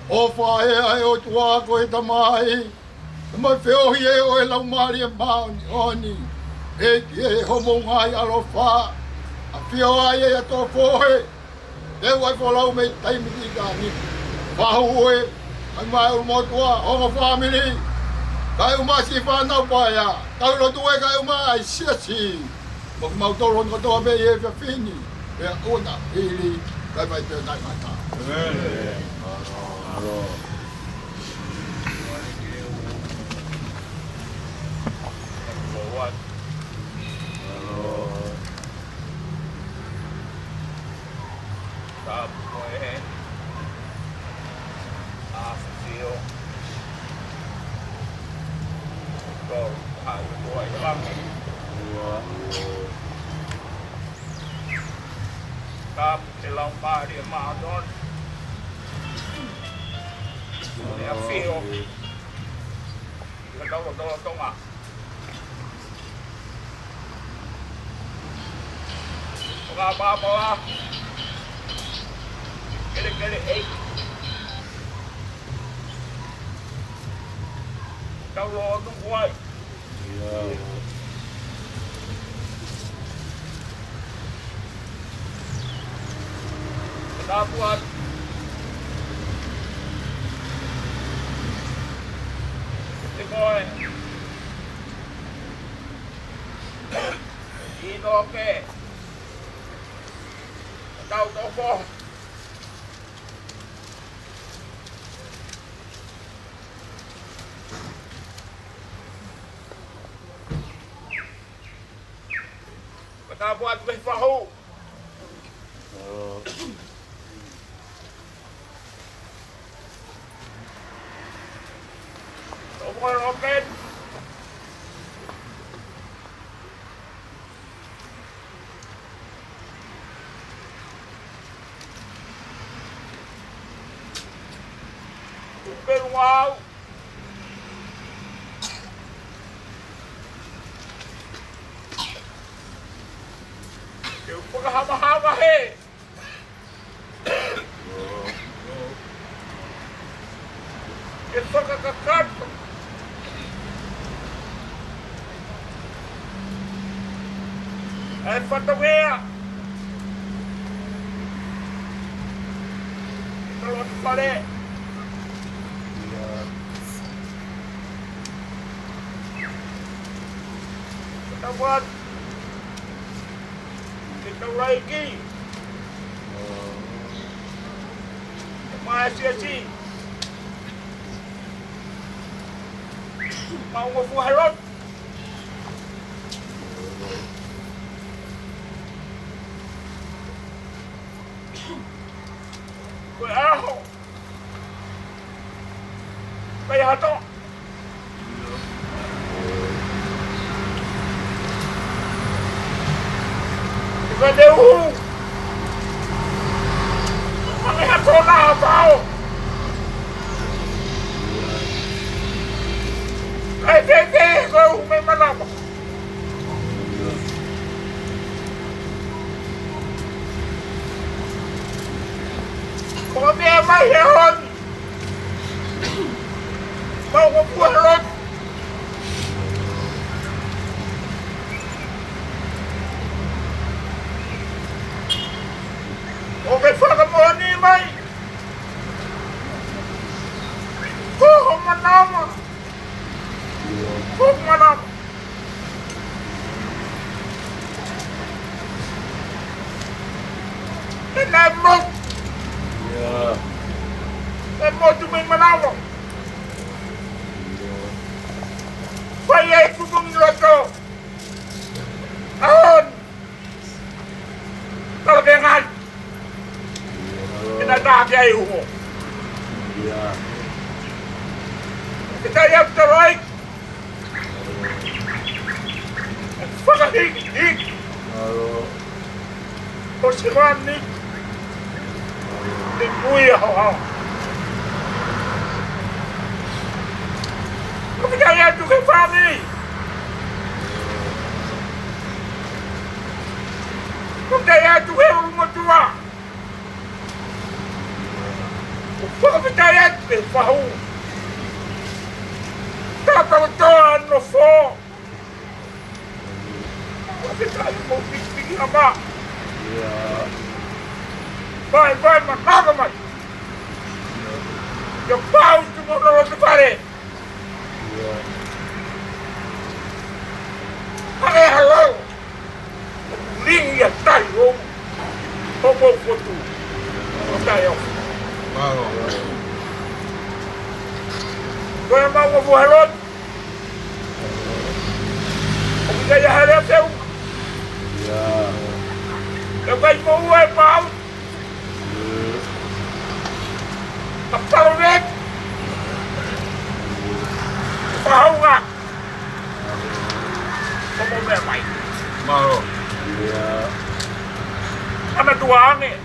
o fa e ai o tua ko e tamai ma fe o ye o e lau mari e ma oni e ki ho mo ngai alo fa a fi o ai e to fo he e wai fo lau me tai mi ka ni fa ho e ai mai o mo tua o mo family kai uma si fa na pa ya kai lo tu e kai uma ai si si mo mau to ron ko to be e fa fini e ona ili kai mai te nai mata Go, boy, ba dia madon. Dia fio. Kita tahu tong ah. Apa lah. Kali kalau tu kuat. Ya. Kita buat. Boy. Ini okey. Tahu toko. Kita buat perahu. Toko roket. Wow. Eu vou hama he. Isso que canto. É fotografa. Kalau tu balik. Kita buat kita lagi masih mau buat rot kayak tu Cadê Ang hatona tao! Ay, kaya may malama. Kung may mayroon, makupuharot. Okay, fala mo ni May. Kung manama. Kung manama. Lemot. Ya. Lemot tu may manama. Kaya ikutong loto. Ahon. Talagang Kinatake ay mo. Ya. Kita yang terbaik. Pagkahig-hig. Posiran ni. Tingkuya ho. Kita yang juga family. Kita yang juga rumah tua. Pagkakitayan, fahu. Tatawtaan no fo. Pagkakitayan mo, bigpigin ama. Ya. Bye, magkakaman. Yung pawis mo na rin sa pare. Ya. Ay, hello. Linya tayo. Homo foto. Tayo. Wow. Kaya mau mabuhalot. Kung kaya harap sa'yo. Ya. Kapag mo uwi pa. Kapalunit. Pahaw nga. Pamumemay. Maro. Ya. Ano duwaan eh.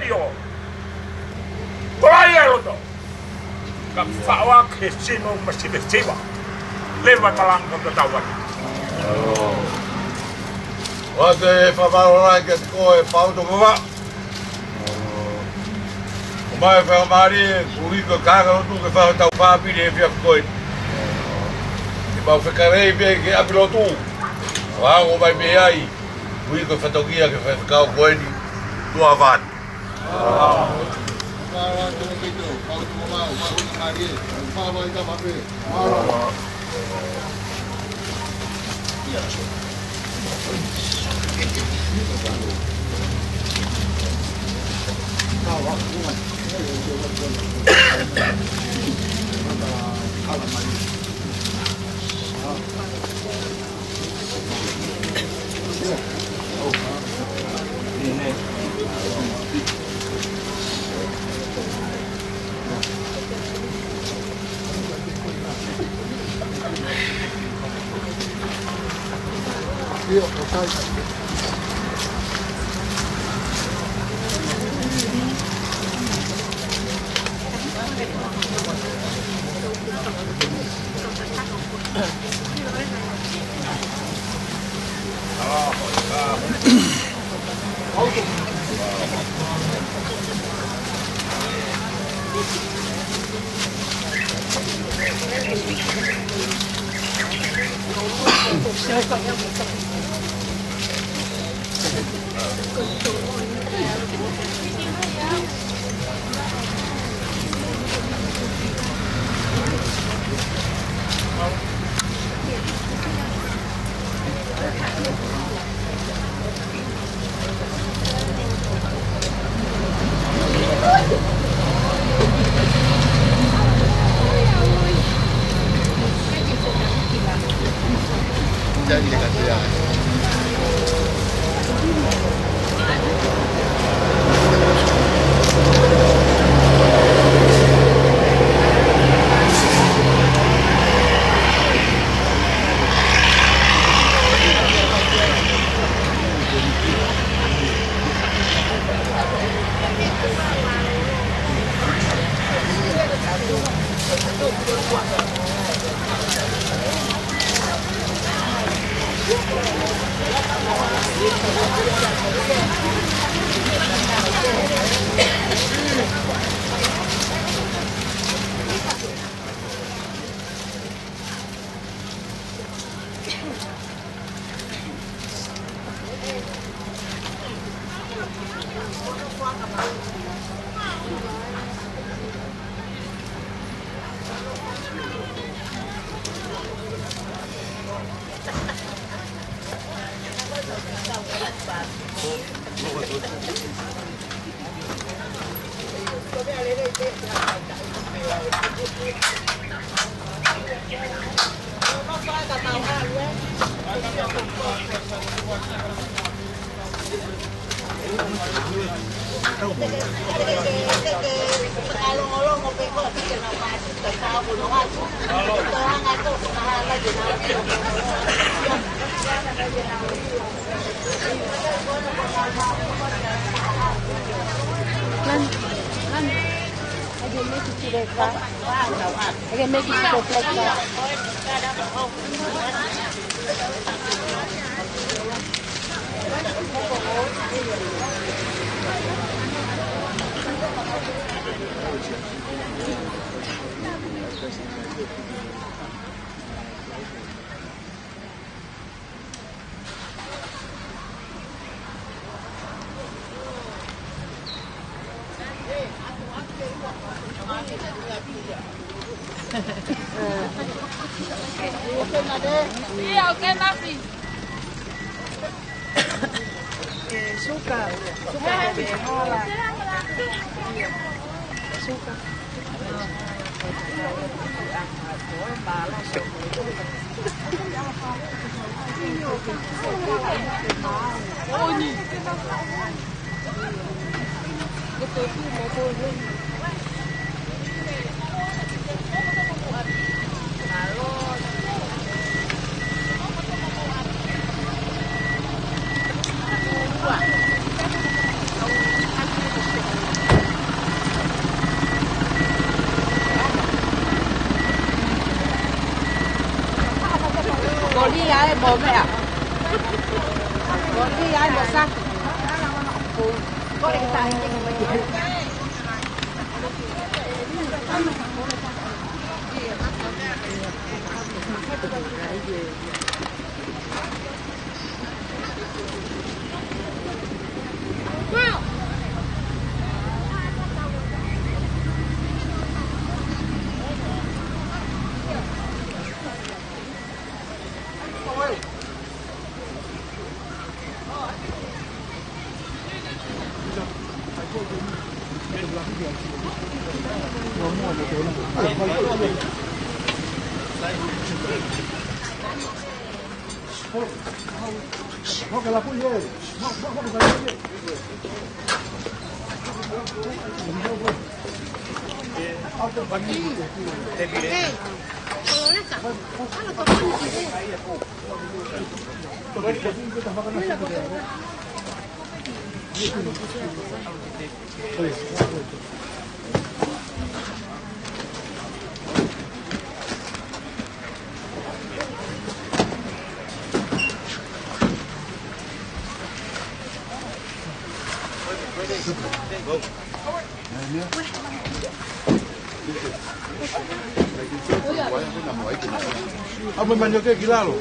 dio. Kaya lo to. Kap fawa kesino masih desiwa. Lewat malang ketahuan. Wate whakarorai ke koe pauto mama. O mai whakamari ui ko kākaro tu ke whakatau whāpiri e whiak koe. Ke pau whakarei pe ke apilotu. Whango mai me ai. Ui ko whatokia ke whakau koe ni. Tua whan. Whakarorai tō kito, pauto mama, whakuna mari e. Whakarorai ka mape. Whakarorai. Jadi dekat dia. Iya, oke, Mafi. Suka. Suka bebe. Hola. Suka. Oni. Ồ mẹ à? Còn đi ai một sao? Có cái tay cái gì vậy? Apa banyak kayak gila loh.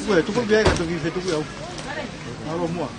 Gue cukup biaya kata gitu itu gue. Kalau mau.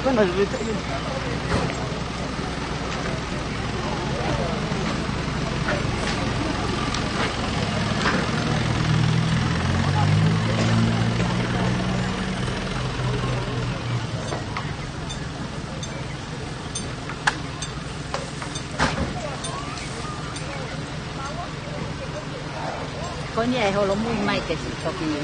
Kan harus itu. Có như này hồi nó mua may cái gì cho kỳ này.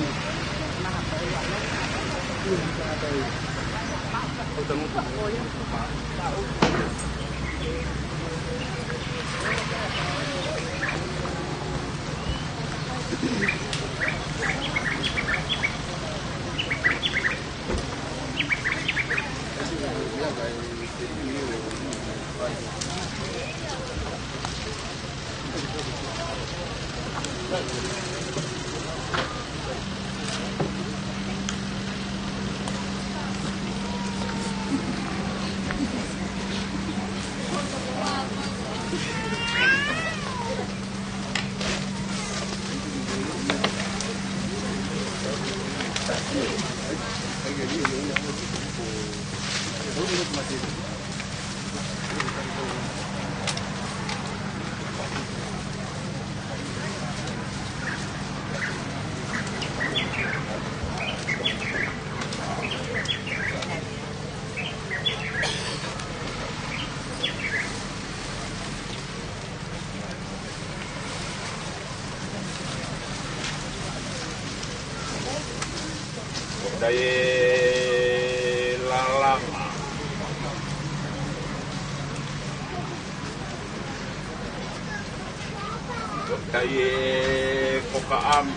Dari lalama. Dari kokaam.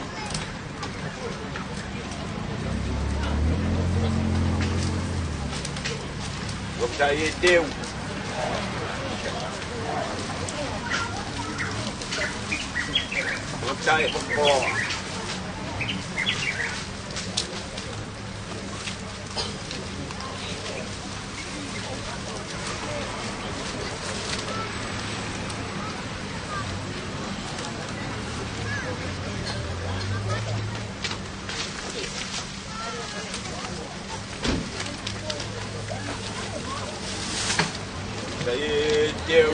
Dari teu. Dari kokok. Dari teu.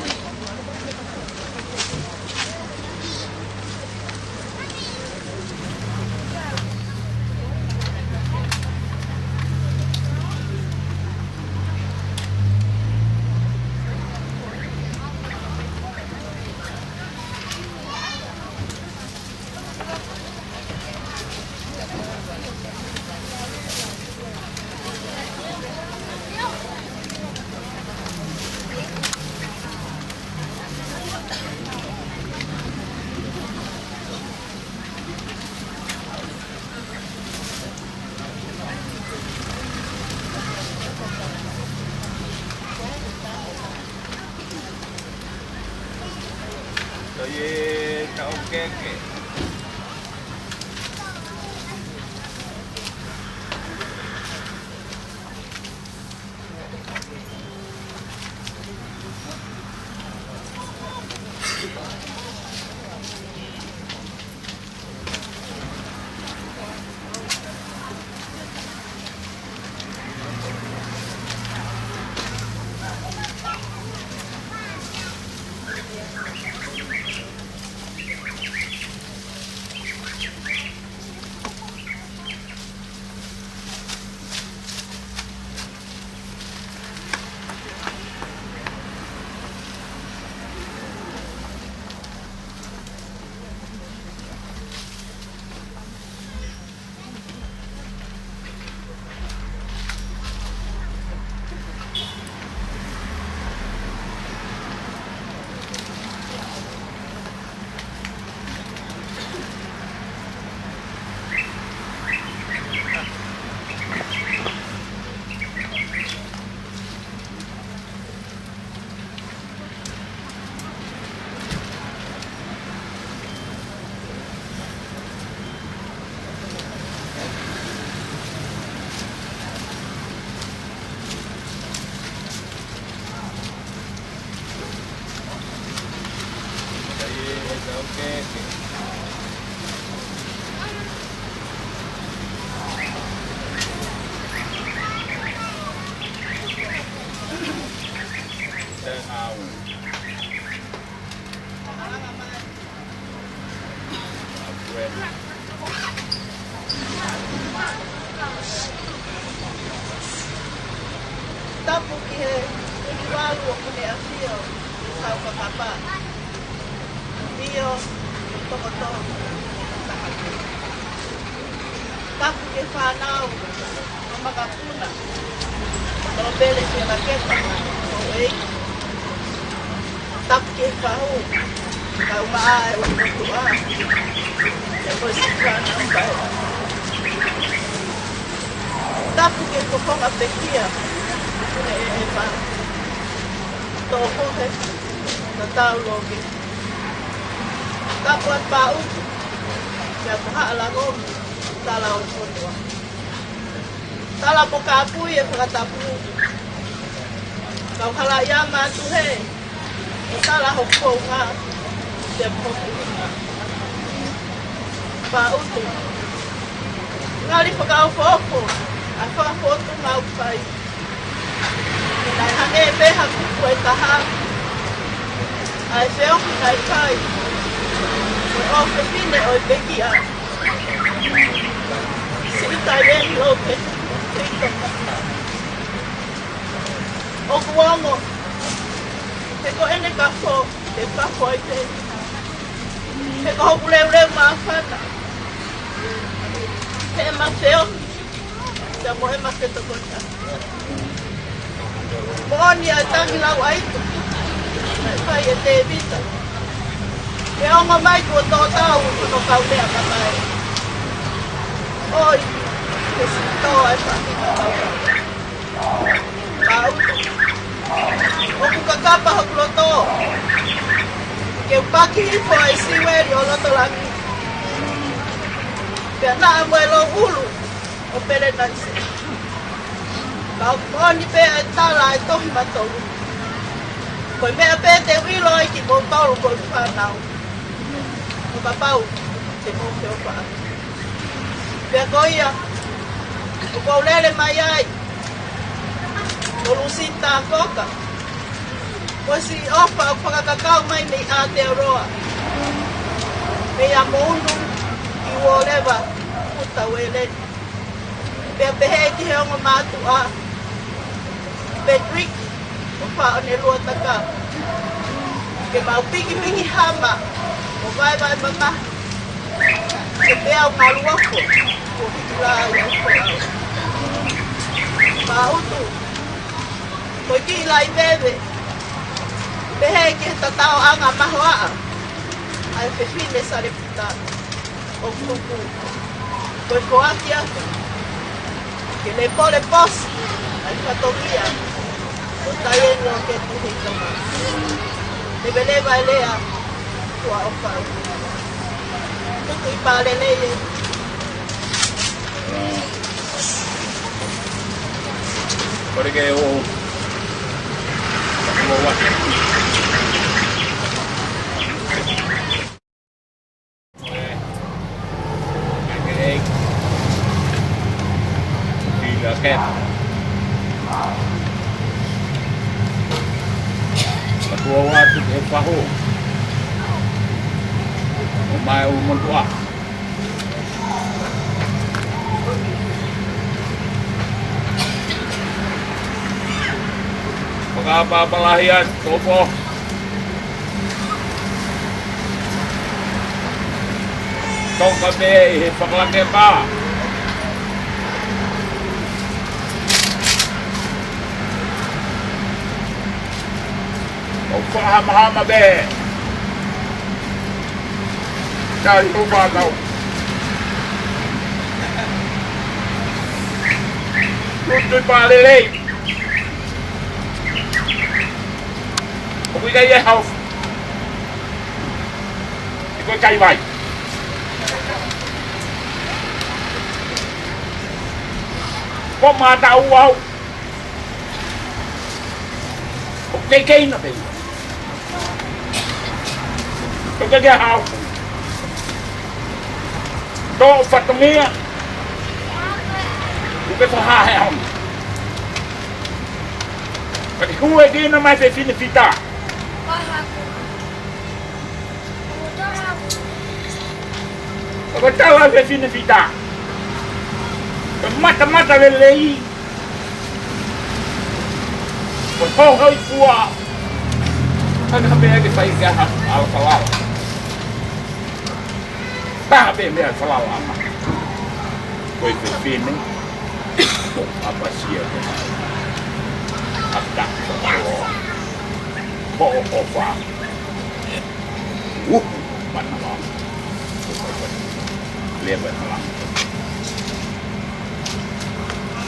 Dari kau keke. Tapu ki he walu o kune a fio sau ka papa. Fio toko toko. Tapu ke whanau o makapuna. Tolo pele ke maketa o ei. Tapu ke whau. Kau maa e o kutua. Te koe si whanau kai. Tapu ke kokonga pekia. Kune e wha. Tō kohe. Na tau loke. Tapu at pā utu. Kia kuha ala ngomu. Tala o konua. Tala po ka apui e whakatapu. Kau hala ia mātu he. E tala hoko ngā. Te poku ngā. Pā utu. Ngali whakaofofo, a whakafotu ngau whai. Nai hane e peha kuku e taha. Ai whio ki ngai whai. O whipine o i peki a. Sitai e lo pe tito. O kuongo. Te ko ene kafo, te kafo i te. Te ko hoku leu leu maa whana. Te e mawheo. Te mo e ma te tokota. Mooni a tangi lau aitu. Whai e te vita. Te ongo mai kua tō tau kuno kau lea mamai. Oi, te sito ai whakita kau. Kau. Oku kakapa hoku loto. Ke upaki hifo ai siweri o loto langi. Pea naa moe lo ulu o pere naise. Kau moni pea e tala e tohi matolu. Koi mea pea te wilo ai ki mō paulu koi whanau. O ka pau te mō peo whaa. Pea koia, o kou lele mai ai. O lusinta a koka. Ko si ofa o whakakakau mai mei Aotearoa. Mei a mounu i uolewa puta ueleni. Pea pehe ki he ongo mātu a Patrick o wha o ne lua taka. Ke mau piki piki hama o vai vai mama. Ke pea o maluako o hitula i o whao. Mautu. Ko ki lai bebe. Pehe ki he tatao anga mahoa. Ai whiwhine sare puta. O kuku. Ko i koaki atu. Ke le pole posi. Ai whatongia. O taiengo ke tuhi toma. Le beleva e lea. Kua o whau. Tuku i pāle leie. Kore ke o kẹp và tua qua từ cái phá hồ mai u môn qua pagka palahian topo tong kami paglaki pa hama-hama be dari rumah kau tutup palilay Ui đây hầu thì có cây mày có mà đau không một cây nó thì cái hào đó Phật trong nghĩa cái phá hai hồng cái khu ấy kia nó mai phải phi ta cái tao là phải phi ta cái mắt lên lấy cái thong hơi phua kan habe cái phải cái hạt al halal ta habe mẹ halal apa koi pin apa sia apa bo ofa mana lah lihat halal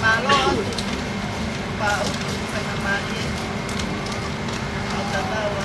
malo pa panamali Tatawa.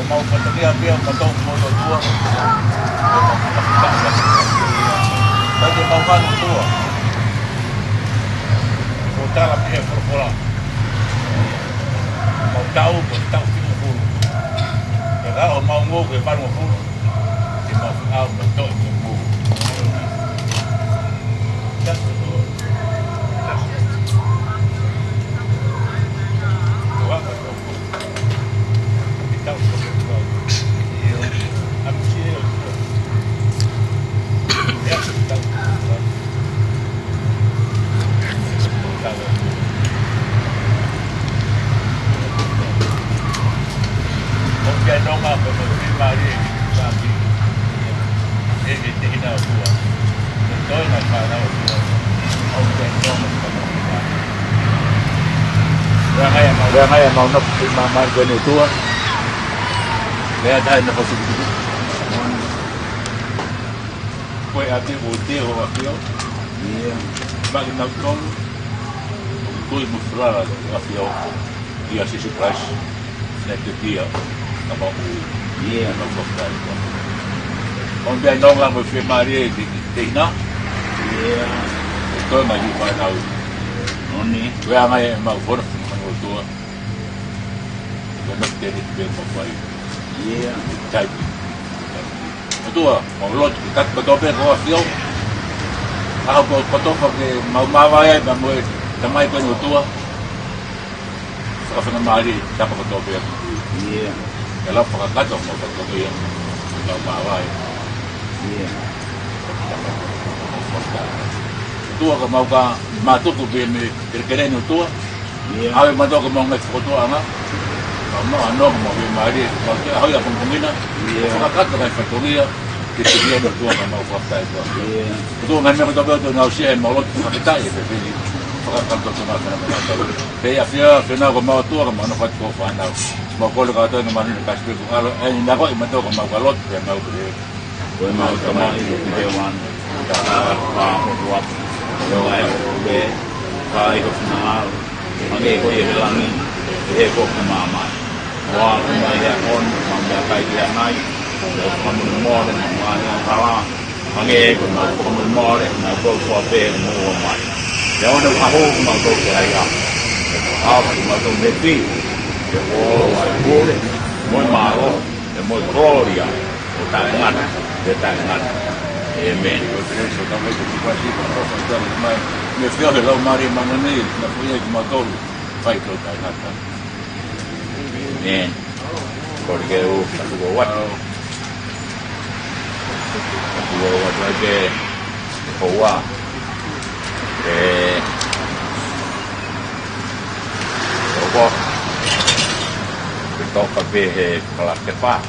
mau patria pia patong mo tua. Bagi mau kan tua. Kota pia por mau tahu timu pun. Kalau mau ngô ke ban mo pun. Di mau ngau betul timu. Yang mau nak mamar gani tua, dia ada nak pasuk itu. Kau ada hotel orang dia, bagi nak kau, kau musra dia si surprise, nak dia, nak mau, nak surprise. Orang dia nonggang berfirmari di na, kau maju pada ni, kau yang mau for tua. Nak jadi bempa baik. Jadi. Itu mau lot kita betul kau siapa? Aku betul pakai mau mawai mau temai pun itu. Sekarang mari siapa betul ber? Kalau pakai kacau mau betul ber, mau mawai. Itu aku mau kan matu ku bemi terkeren itu. Awe matu aku mau ngasih foto anak. Ano mo mari porque hoy la pongina acá te la factoría que se viene tu a no falta eso tu me meto todo no sé el molot capital y bebé para tanto tomar que ya fue no como tu como no fue como anda mo colo que todo no más en casco en la voy me toco como galot que no creo pues no tomar de wan yo hay que hay que final ane ko yelangi ko mama wah maya on mama kai dia nai kamu more mama salah pange ko kamu more na ko so pe mo mai ya ono aho ma ko kai ya apa ma ko metti de wo ai mo ma ro de mo gloria o ta ngana de ta ngana amen yo creo que también que tipo así con cosas de mai me fio de lo mari manani na fue que mató fai to ta ngana porque aku buat lagi bawa apa kita kafe kelas keempat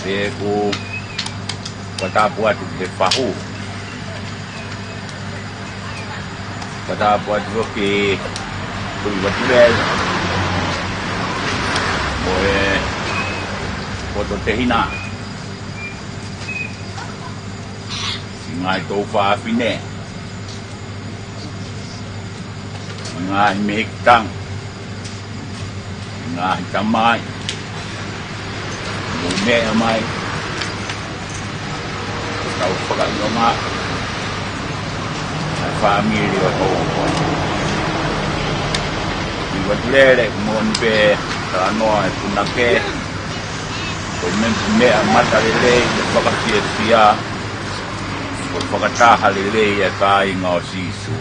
dia ku kata buat di fahu kata buat roki buat bel boleh foto tehina ngai tofa fine ngai mektang ngai tamai mune amai tau pakai ngoma family atau buat lele mon pe ano punake me mata lele pakai sia pagkata halile ya kai ngau sisu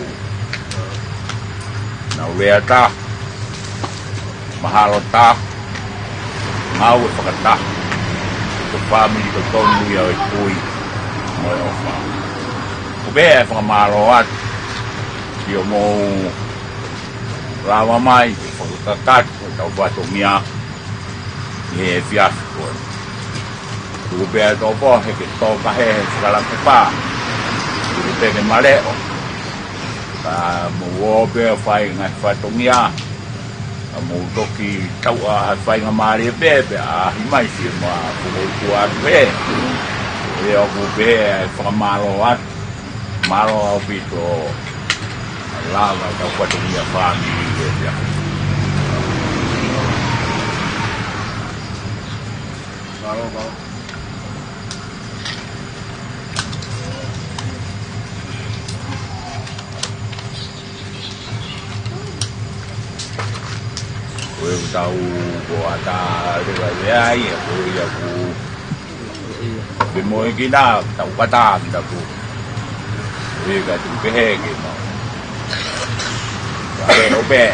na weata mahalota ngau pagkata to family to tonu ya kui mo ofa ube fa maroat yo mo lama mai pagkatat to batomia ye fiasco ube to po he ke to ka he sala pa de mareo mo be fai ngai fatongia mo toki tau a fai ngamari bebe a mai si ma ko ko be e o be fa maro bito lava da fatongia family tahu buat ada ya aku bemo gina tahu kata aku ika tu behege mau obe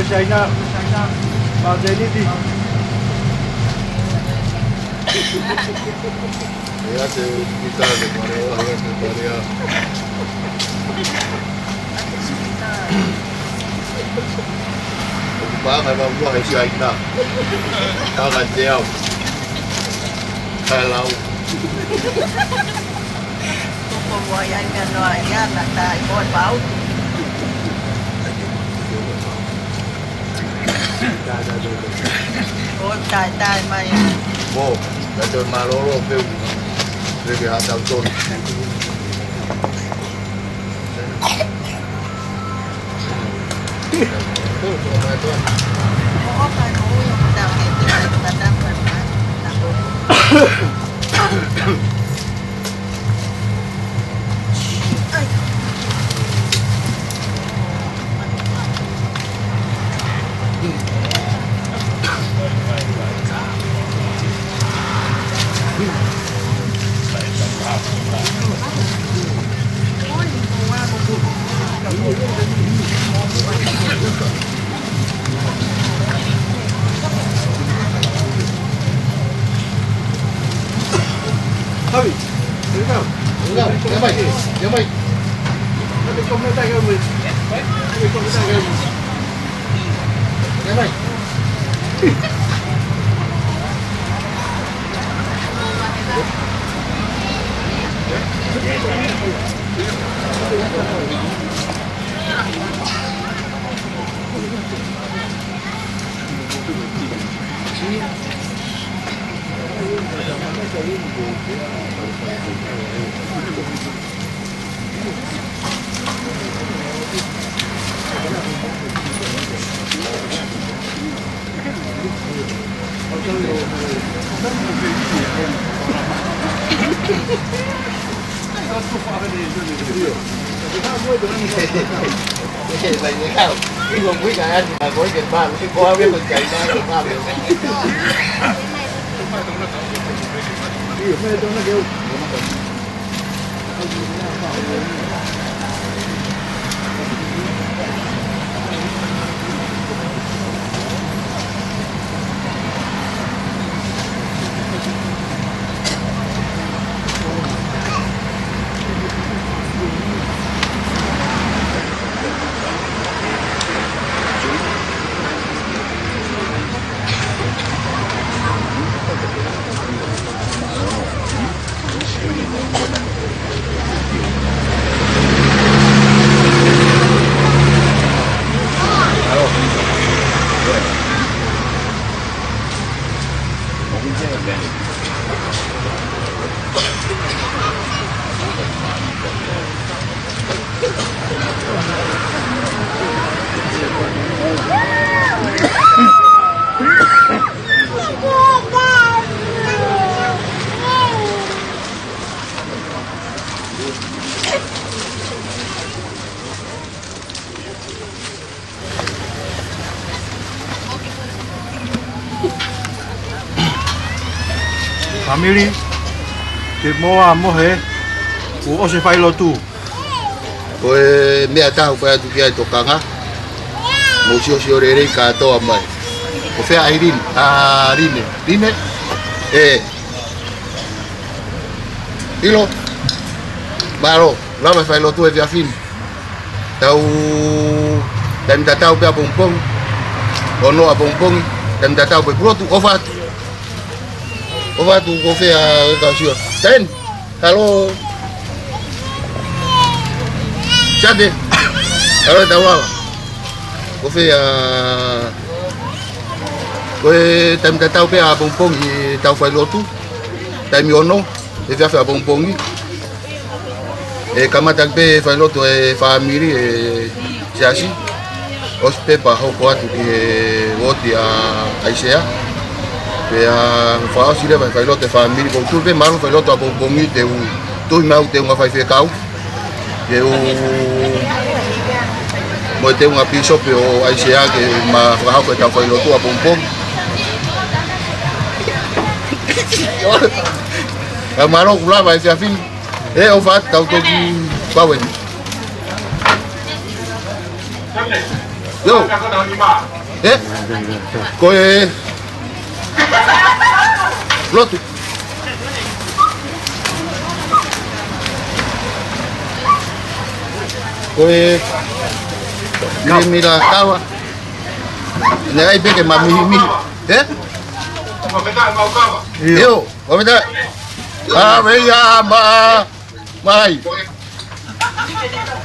China, bahasa ini di. Ya, kita ada Korea. Ba ngày mà mua hay China, ba ngày đeo, Thái Lan. Không có ai nghe nói nha là tại con báo. Ôi tai mày. Vô, là tôi mà lô phiêu, rồi bị hạ tàu trôn. Có phải ngủ đào này thì ta đang cần Thôi, đứng nào. Nhớ mày. Nó không lấy tay không mình. Không lấy tay không mình. Nhớ mày. Cái này sao? Cái không biết là anh mà có tiền ba cái qua biết mình chạy ra được ba được. Family, cái mua hết, của sẽ phải lo tu. Koe mea tahu pa tu kia tokanga. Mo sio rere ka to mai. Ko fe Irene, Rine. Ilo. Baro, lama fai lo tu e via film. Tau dan tatau pe pompong. Ono a pompong dan tatau pe pro tu ofat. Ofat tu ko fe a ka sio. Ten. Hello. Chade. Hello tawa. Ko fe a ko tem tatau pe a pompong i tau fai lo tu. taimi ono e fiafe a bongbongi e kamata pe fai loto e family e jasi os pepa hoko atu ki woti a aisea pe a fa si le fai loto e family ko tu pe maru fai loto a bongbongi te u tu mau te unha fai fekau te u mo te unha piso pe o aisea ke ma fa hoko ta fai loto a bongbongi a maro kula vai se afin e o fat tau to ki bawen yo ko e lotu ko e mira kawa ne ai pe que mami mi yo vamos dar ah veia mai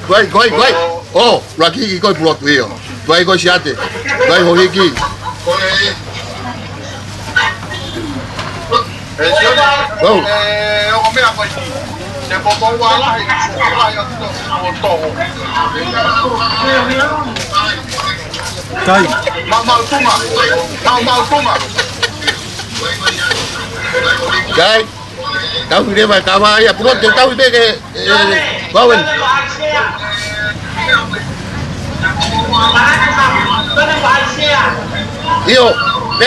Vai. Oh, laki ko plot yo. Vai ko siate. Vai ho hiki. Oh. O me apa iki? Se bobo wala yo to. Kai. Mau tuma. Kai. Tahu dia vai kawa ya plot tahu be ke bawen. Iyo.